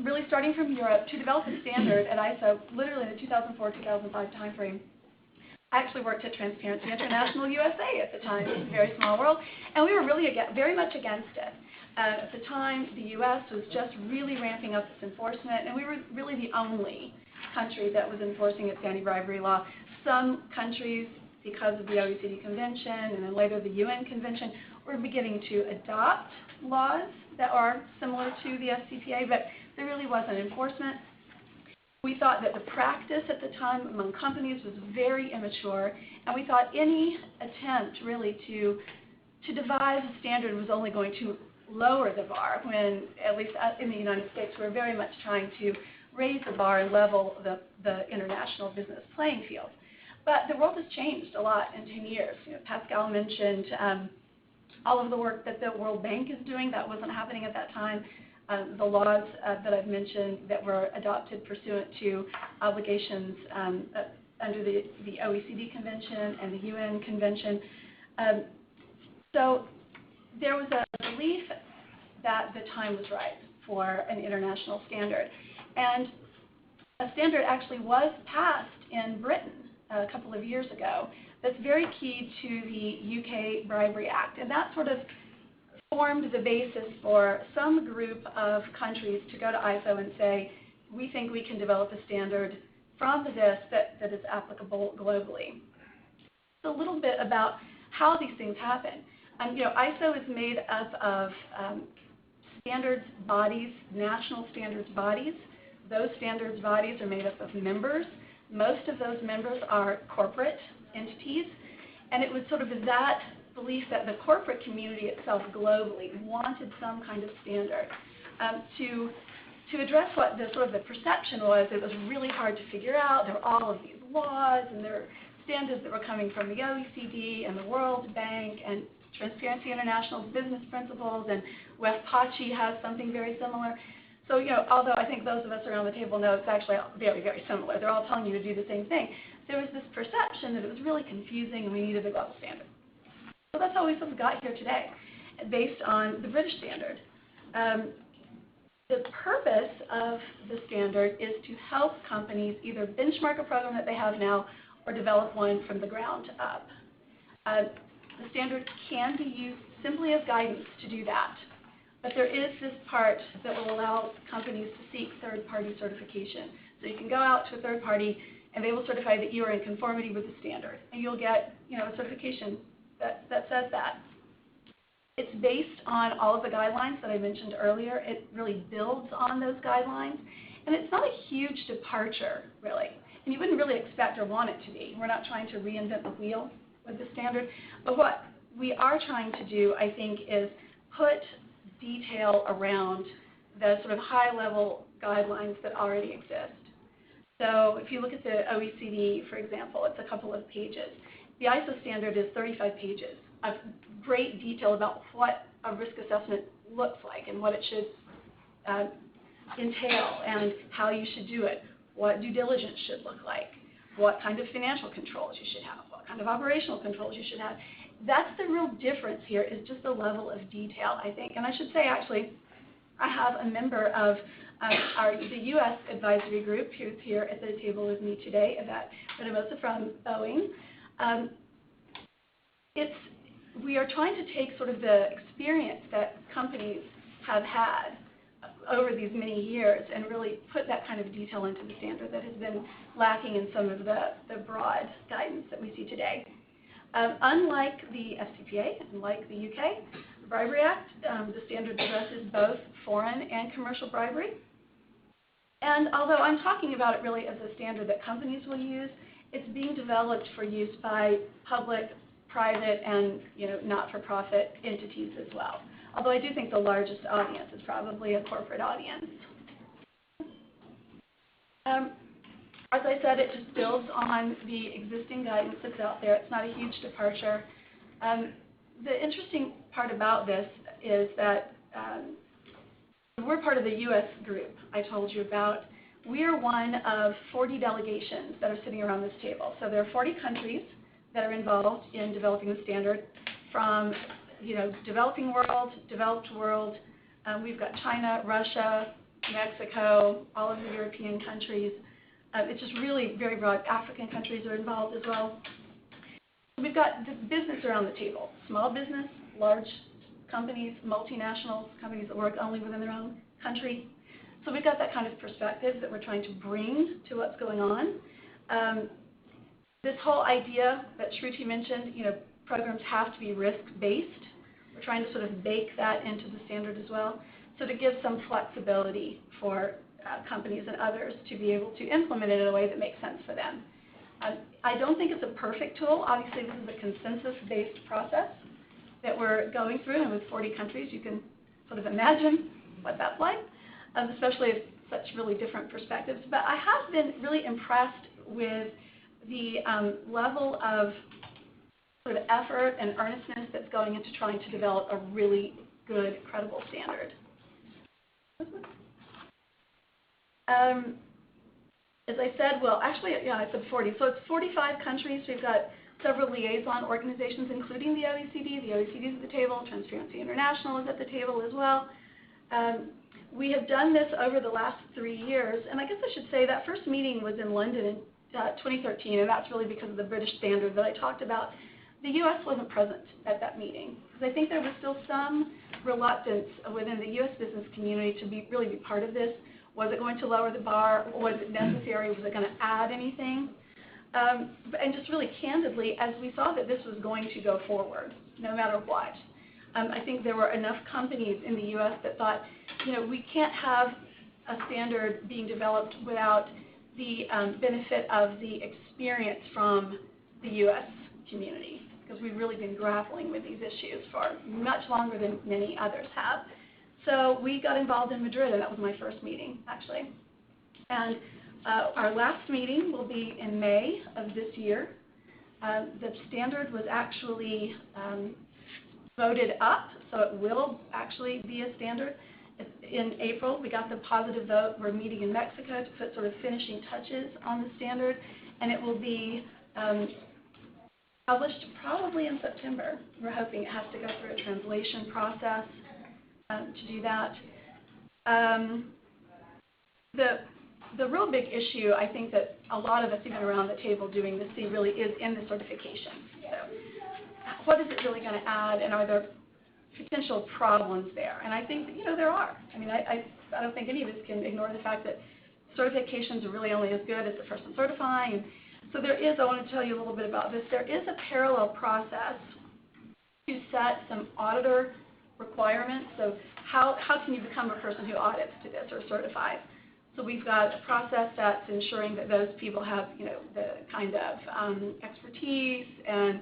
really starting from Europe to develop a standard at ISO, literally in the 2004-2005 timeframe. I actually worked at Transparency International USA at the time. It was a very small world, and we were really very much against it. At the time, the U.S. was just really ramping up its enforcement, and we were really the only country that was enforcing its anti-bribery law. Some countries, because of the OECD Convention and then later the UN Convention, were beginning to adopt laws that are similar to the FCPA, but there really wasn't enforcement. We thought that the practice at the time among companies was very immature, and we thought any attempt really to devise a standard was only going to lower the bar, when, at least in the United States, we're very much trying to raise the bar and level the international business playing field. But the world has changed a lot in 10 years. Pascale mentioned all of the work that the World Bank is doing. That wasn't happening at that time. The laws that I've mentioned that were adopted pursuant to obligations under the OECD Convention and the UN Convention. So there was a belief that the time was right for an international standard. And a standard actually was passed in Britain a couple of years ago that's very key to the UK Bribery Act. And that sort of formed the basis for some group of countries to go to ISO and say, we think we can develop a standard from this that is applicable globally. So a little bit about how these things happen. ISO is made up of standards bodies, national standards bodies. Those standards bodies are made up of members. Most of those members are corporate entities, and it was sort of that belief that the corporate community itself globally wanted some kind of standard to to address what the sort of the perception was, it was really hard to figure out. There were all of these laws and there were standards that were coming from the OECD and the World Bank and Transparency International's business principles, and WEFPACHI has something very similar. So, you know, although I think those of us around the table know it's actually very, very similar, they're all telling you to do the same thing, there was this perception that it was really confusing and we needed a global standard. So that's how we sort of got here today, based on the British standard. The purpose of the standard is to help companies either benchmark a program that they have now or develop one from the ground up. The standard can be used simply as guidance to do that, but there is this part that will allow companies to seek third-party certification. So you can go out to a third party and they will certify that you are in conformity with the standard, and you'll get, you know, a certification that says that. It's based on all of the guidelines that I mentioned earlier. It really builds on those guidelines, and it's not a huge departure, really. And you wouldn't really expect or want it to be. We're not trying to reinvent the wheel with the standard, but what we are trying to do, I think, is put detail around the sort of high-level guidelines that already exist. So if you look at the OECD, for example, it's a couple of pages. The ISO standard is 35 pages of great detail about what a risk assessment looks like and what it should entail and how you should do it, what due diligence should look like, what kind of financial controls you should have, what kind of operational controls you should have. That's the real difference here, is just the level of detail, I think. And I should say, actually, I have a member of the U.S. advisory group who's here at the table with me today, Yvette Redemosa from Boeing. We are trying to take sort of the experience that companies have had over these many years and really put that kind of detail into the standard that has been lacking in some of the broad guidance that we see today. Unlike the FCPA, unlike the UK Bribery Act, the standard addresses both foreign and commercial bribery. And although I'm talking about it really as a standard that companies will use, it's being developed for use by public, private, and not-for-profit entities as well. Although I do think the largest audience is probably a corporate audience. As I said, it just builds on the existing guidance that's out there. It's not a huge departure. The interesting part about this is that we're part of the U.S. group I told you about. We are one of 40 delegations that are sitting around this table. So there are 40 countries that are involved in developing the standard, from developing world, developed world. We've got China, Russia, Mexico, all of the European countries. It's just really very broad. African countries are involved as well. We've got the business around the table, small business, large companies, multinationals, companies that work only within their own country. So we've got that kind of perspective that we're trying to bring to what's going on. This whole idea that Shruti mentioned, programs have to be risk-based. We're trying to sort of bake that into the standard as well, so to give some flexibility for companies and others to be able to implement it in a way that makes sense for them. I don't think it's a perfect tool. Obviously, this is a consensus-based process that we're going through, and with 40 countries, you can sort of imagine what that's like, especially with such really different perspectives. But I have been really impressed with the level of sort of effort and earnestness that's going into trying to develop a really good, credible standard. As I said, well, actually, I said 40. So it's 45 countries. We've got several liaison organizations, including the OECD. The OECD is at the table. Transparency International is at the table as well. We have done this over the last 3 years, and I guess I should say that first meeting was in London in 2013, and that's really because of the British standard that I talked about. The U.S. wasn't present at that meeting, because I think there was still some reluctance within the U.S. business community to really be part of this. Was it going to lower the bar? Was it necessary? Was it going to add anything? And just really candidly, as we saw that this was going to go forward, no matter what, I think there were enough companies in the U.S. that thought, we can't have a standard being developed without the benefit of the experience from the U.S. community, because we've really been grappling with these issues for much longer than many others have. So we got involved in Madrid, and that was my first meeting, actually. And our last meeting will be in May of this year. The standard was actually voted up, so it will actually be a standard. In April, we got the positive vote. We're meeting in Mexico to put sort of finishing touches on the standard, and it will be published probably in September. We're hoping it has to go through a translation process to do that. The real big issue, I think, that a lot of us even around the table doing this see really is in the certification. So what is it really going to add, and are there potential problems there? And I think, there are. I mean, I don't think any of us can ignore the fact that certifications are really only as good as the person certifying. And so there is, I want to tell you a little bit about this, there is a parallel process to set some auditor requirements. So how can you become a person who audits to this or certifies? So we've got a process that's ensuring that those people have, the kind of expertise and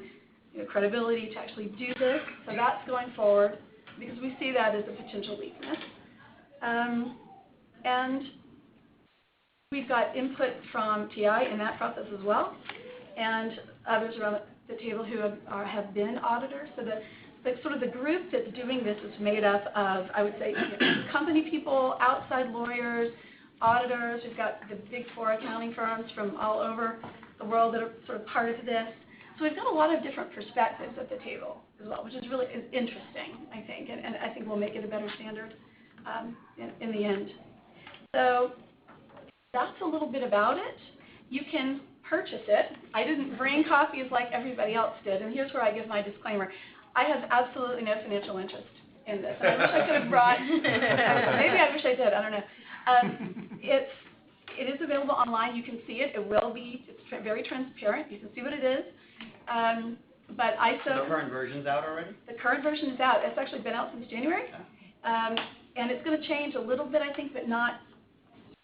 credibility to actually do this. So that's going forward because we see that as a potential weakness. And we've got input from TI in that process as well, and others around the table who have been auditors. So the sort of the group that's doing this is made up of, I would say, company people, outside lawyers, auditors. We've got the big four accounting firms from all over the world that are sort of part of this. So we've got a lot of different perspectives at the table as well, which is really interesting, I think, and I think will make it a better standard in the end. So that's a little bit about it. You can purchase it. I didn't bring copies like everybody else did, and here's where I give my disclaimer. I have absolutely no financial interest in this. And I wish I could have brought, maybe I wish I did, I don't know. It is available online. You can see it. It's very transparent. You can see what it is. But ISO. The current version's out already? The current version is out. It's actually been out since January. And it's going to change a little bit, I think, but not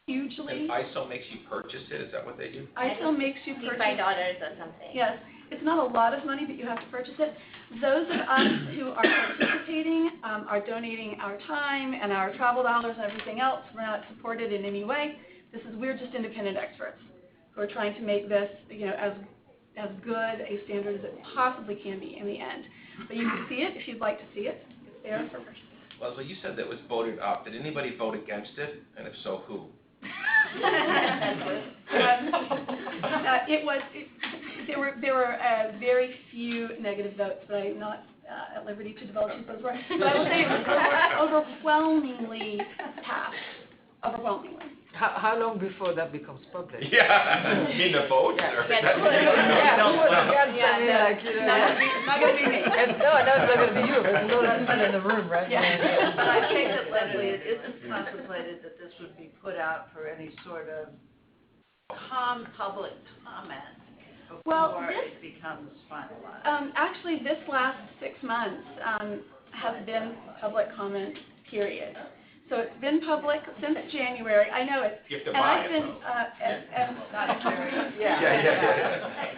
hugely. And ISO makes you purchase it? Is that what they do? ISO makes you purchase $5 or something. Yes. It's not a lot of money, but you have to purchase it. Those of us who are participating are donating our time and our travel dollars and everything else. We're not supported in any way. We're just independent experts who are trying to make this, as good a standard as it possibly can be in the end. But you can see it if you'd like to see it. It's there for purchase. Well, you said that was voted up. Did anybody vote against it? And if so, who? There were very few negative votes, but I'm not at liberty to divulge what those were. But I will say it was overwhelmingly passed. Overwhelmingly. How long before that becomes public? Yeah, you mean the vote? Yeah. It's not going to be me. No, it's not going to be you, but there's a lot of people in the room, right? Yeah. But I take it, Leslie, it isn't contemplated that this would be put out for any sort of public comment before it becomes finalized. Actually, this last 6 months has been public comment period. So it's been public since January. I know it. You have to buy it,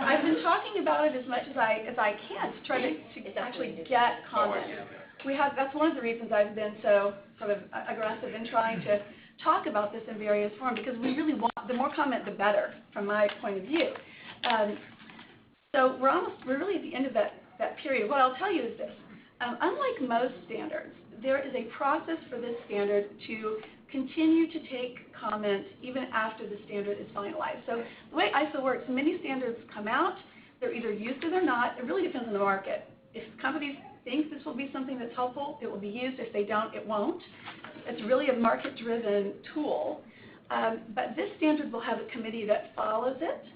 I've been talking about it as much as I can to try to actually get comments. That's one of the reasons I've been so sort of aggressive in trying to talk about this in various forms, because we really want, the more comment, the better, from my point of view. So we're really at the end of that period. What I'll tell you is this. Unlike most standards, there is a process for this standard to continue to take comments even after the standard is finalized. So the way ISO works, many standards come out, they're either used or they're not. It really depends on the market. If companies think this will be something that's helpful, it will be used. If they don't, it won't. It's really a market-driven tool. But this standard will have a committee that follows it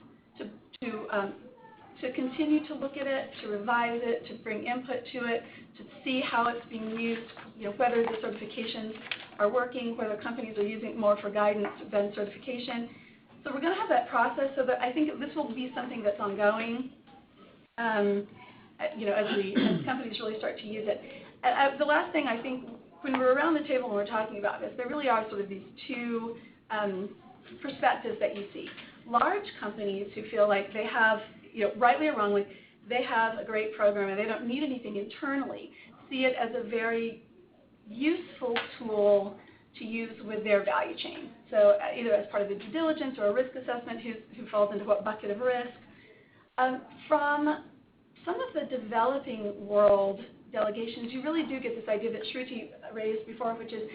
to continue to look at it, to revise it, to bring input to it, to see how it's being used, whether the certifications are working, whether companies are using it more for guidance than certification. So we're going to have that process, so that I think this will be something that's ongoing, as companies really start to use it. The last thing, I think, when we're around the table and we're talking about this, there really are sort of these two perspectives that you see. Large companies who feel like they have, rightly or wrongly, they have a great program and they don't need anything internally, see it as a very, useful tool to use with their value chain. So either as part of the due diligence or a risk assessment, who falls into what bucket of risk. From some of the developing world delegations, you really do get this idea that Shruti raised before, which is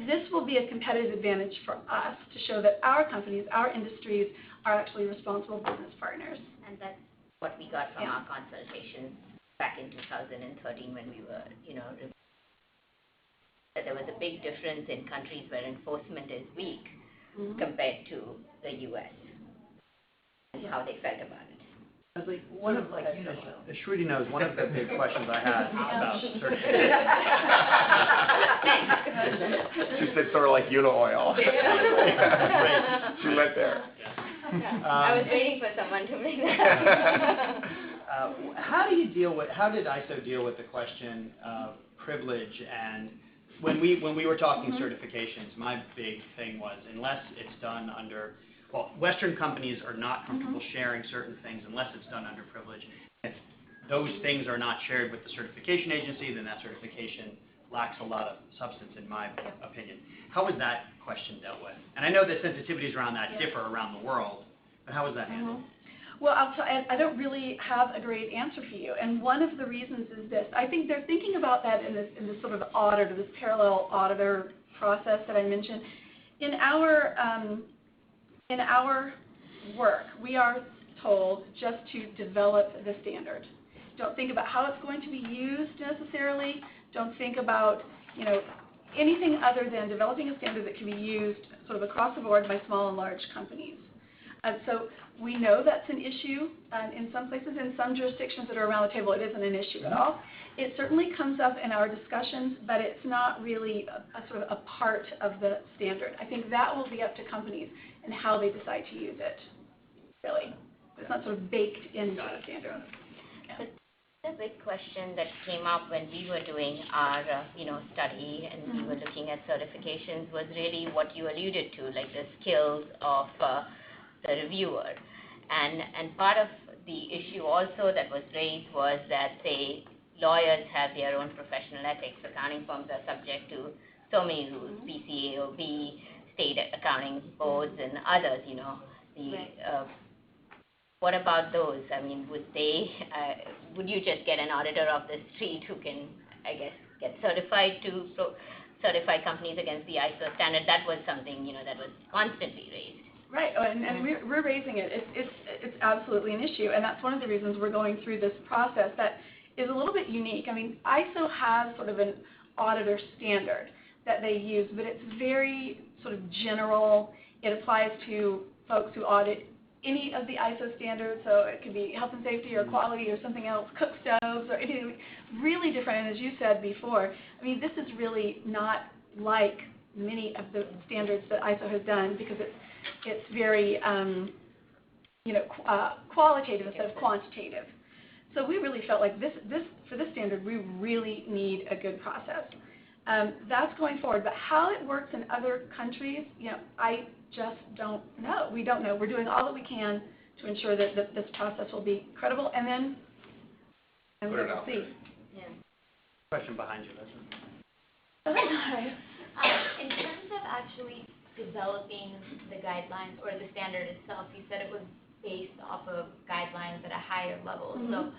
this will be a competitive advantage for us to show that our companies, our industries, are actually responsible business partners. And that's what we got from our consultations back in 2013 when we were, that there was a big difference in countries where enforcement is weak compared to the U.S. and how they felt about it. One of, as Shruti knows, one of the big questions I had about certification. She said sort of like Uni-Oil. She went there. I was waiting for someone to bring that up. How did ISO deal with the question of privilege? And when we were talking certifications, my big thing was, unless it's done under, Western companies are not comfortable sharing certain things unless it's done under privilege. If those things are not shared with the certification agency, then that certification lacks a lot of substance, in my opinion. How was that question dealt with? And I know that sensitivities around that differ around the world, but how was that handled? Well, I don't really have a great answer for you, and one of the reasons is this. I think they're thinking about that in this sort of audit, or this parallel auditor process that I mentioned. In our work, we are told just to develop the standard. Don't think about how it's going to be used necessarily. Don't think about, anything other than developing a standard that can be used sort of across the board by small and large companies. So we know that's an issue in some places. In some jurisdictions that are around the table, it isn't an issue at all. It certainly comes up in our discussions, but it's not really a sort of a part of the standard. I think that will be up to companies and how they decide to use it, really. It's not sort of baked into the standard. The big question that came up when we were doing our, study and we were looking at certifications was really what you alluded to, like the skills of the reviewer. And part of the issue also that was raised was that, say, lawyers have their own professional ethics. Accounting firms are subject to so many rules, PCAOB, state accounting boards, and others, what about those? I mean, would you just get an auditor off the street who can, I guess, get certified to certify companies against the ISO standard? That was something, that was constantly raised. Right, and we're raising it. It's absolutely an issue, and that's one of the reasons we're going through this process that is a little bit unique. I mean, ISO has sort of an auditor standard that they use, but it's very sort of general. It applies to folks who audit any of the ISO standards, so it could be health and safety or quality or something else, cook stoves or anything really different. And as you said before, I mean, this is really not like many of the standards that ISO has done because it's very, qualitative instead of quantitative. So we really felt like for this standard, we really need a good process. That's going forward, but how it works in other countries, I just don't know. We don't know. We're doing all that we can to ensure that this process will be credible, and then we'll see. Yeah. Question behind you, Leslie. In terms of actually developing the guidelines or the standard itself, you said it was based off of guidelines at a higher level. So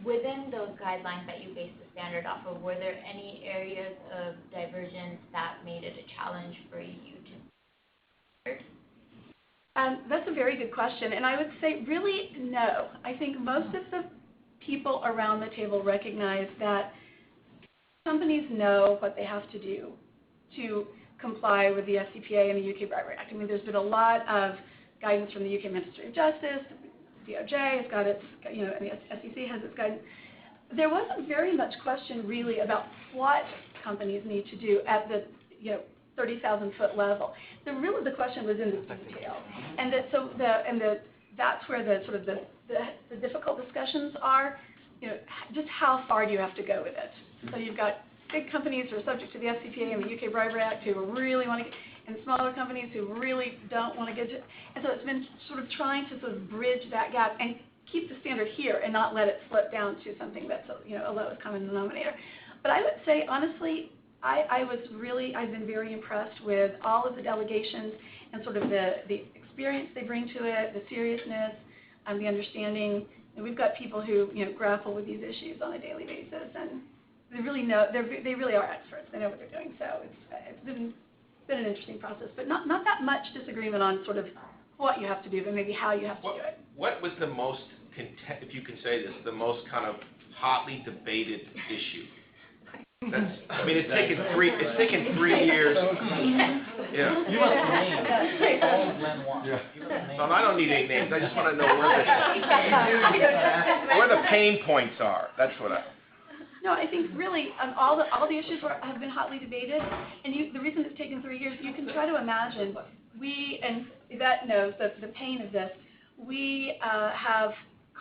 within those guidelines that you based the standard off of, were there any areas of divergence that made it a challenge for you to? That's a very good question, and I would say really no. I think most of the people around the table recognize that companies know what they have to do to comply with the FCPA and the UK Bribery Act. I mean, there's been a lot of guidance from the UK Ministry of Justice, DOJ has got its, and the SEC has its guidance. There wasn't very much question really about what companies need to do at the, 30,000-foot level. The question was in the detail, and that's where the sort of the difficult discussions are. Just how far do you have to go with it? So you've got big companies who are subject to the FCPA and the UK Bribery Act who really want to get, and smaller companies who really don't want to get it. And so it's been sort of trying to sort of bridge that gap and keep the standard here and not let it slip down to something that's a lowest common denominator. But I would say, honestly, I've been very impressed with all of the delegations and sort of the experience they bring to it, the seriousness, the understanding. And we've got people who, grapple with these issues on a daily basis, and they really know, they really are experts. They know what they're doing. So it's been an interesting process, but not that much disagreement on sort of what you have to do, but maybe how you have to do it. What was the most, if you can say this, the most kind of hotly debated issue? It's taken 3 years. Yeah. You want the names, all Glenn wants. No, I don't need any names. I just want to know where the pain points are. That's what I. No, I think really all the issues have been hotly debated, and the reason it's taken 3 years, you can try to imagine. And Yvette knows the pain of this. We have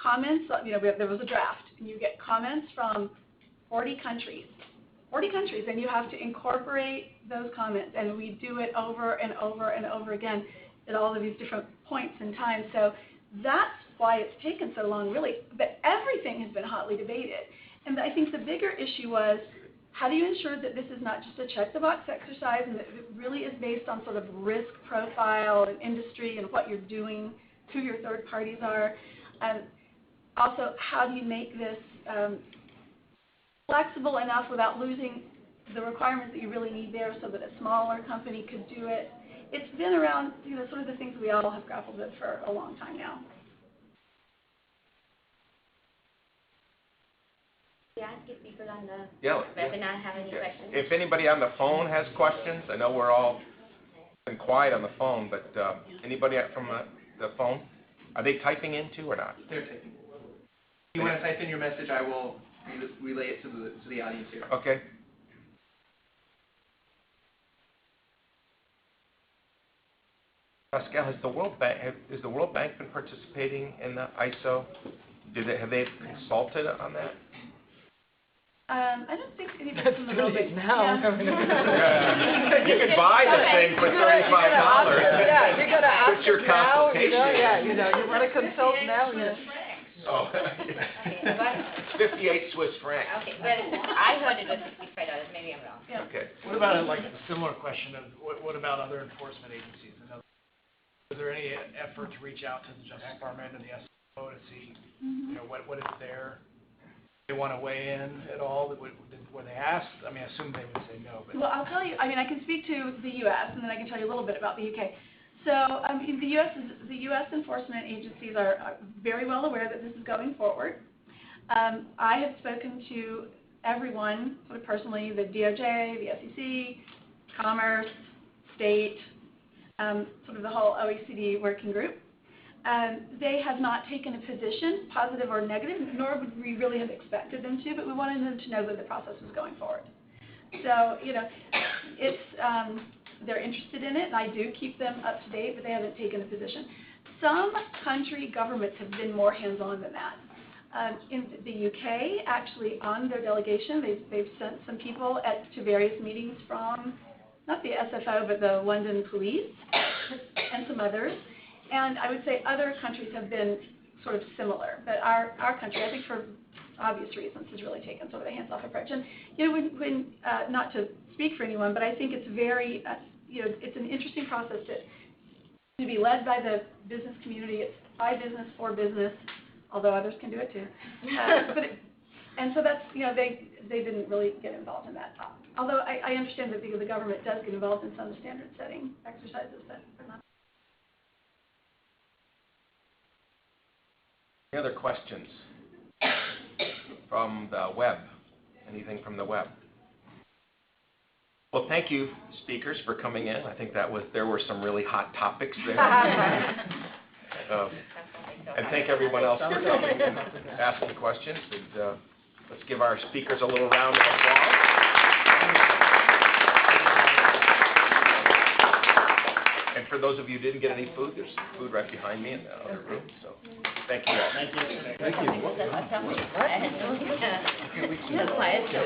comments. There was a draft, and you get comments from 40 countries, and you have to incorporate those comments, and we do it over and over and over again at all of these different points in time. So that's why it's taken so long, really. But everything has been hotly debated. And I think the bigger issue was, how do you ensure that this is not just a check-the-box exercise and that it really is based on sort of risk profile and industry and what you're doing, who your third parties are? And also, how do you make this flexible enough without losing the requirements that you really need there so that a smaller company could do it? It's been around, sort of the things we all have grappled with for a long time now. Ask if people on the Yeah. webinar have any questions. If anybody on the phone has questions, I know we're all been quiet on the phone, but anybody from the phone, are they typing in too or not? They're typing. If you want to type in your message, I will relay it to the audience here. Okay. Pascale, has the World Bank been participating in the ISO? Have they consulted on that? I don't think anybody from the World Bank now. You can buy the thing for $35. Yeah, you're going to ask Put your now, consultation. you want to consult now? Oh, 58 Swiss francs. Okay, well, I heard it was $65. Maybe I'm wrong. Yeah. Okay. What about a similar question of what about other enforcement agencies? Is there any effort to reach out to the Justice Department and the SO to see, what is there? They want to weigh in at all? Were they asked? I assume they would say no. But. Well, I'll tell you. I can speak to the U.S. and then I can tell you a little bit about the U.K. So, the U.S. enforcement agencies are very well aware that this is going forward. I have spoken to everyone, sort of personally, the DOJ, the SEC, Commerce, State, sort of the whole OECD working group. They have not taken a position, positive or negative, nor would we really have expected them to, but we wanted them to know that the process was going forward. So, it's, they're interested in it, and I do keep them up to date, but they haven't taken a position. Some country governments have been more hands-on than that. In the UK, actually, on their delegation, they've sent some people to various meetings from, not the SFO, but the London Police and some others. And I would say other countries have been sort of similar, but our country, I think for obvious reasons, has really taken sort of a hands-off approach. And when not to speak for anyone, but I think it's very, it's an interesting process to be led by the business community. It's by business for business, although others can do it too. And so that's, they didn't really get involved in that. Although I understand that the government does get involved in some standard-setting exercises, but not. Any other questions from the web? Anything from the web? Well, thank you, speakers, for coming in. I think there were some really hot topics there. And thank everyone else for coming and asking questions. And let's give our speakers a little round of applause. And for those of you who didn't get any food, there's some food right behind me in the other room. So thank you all. Thank you.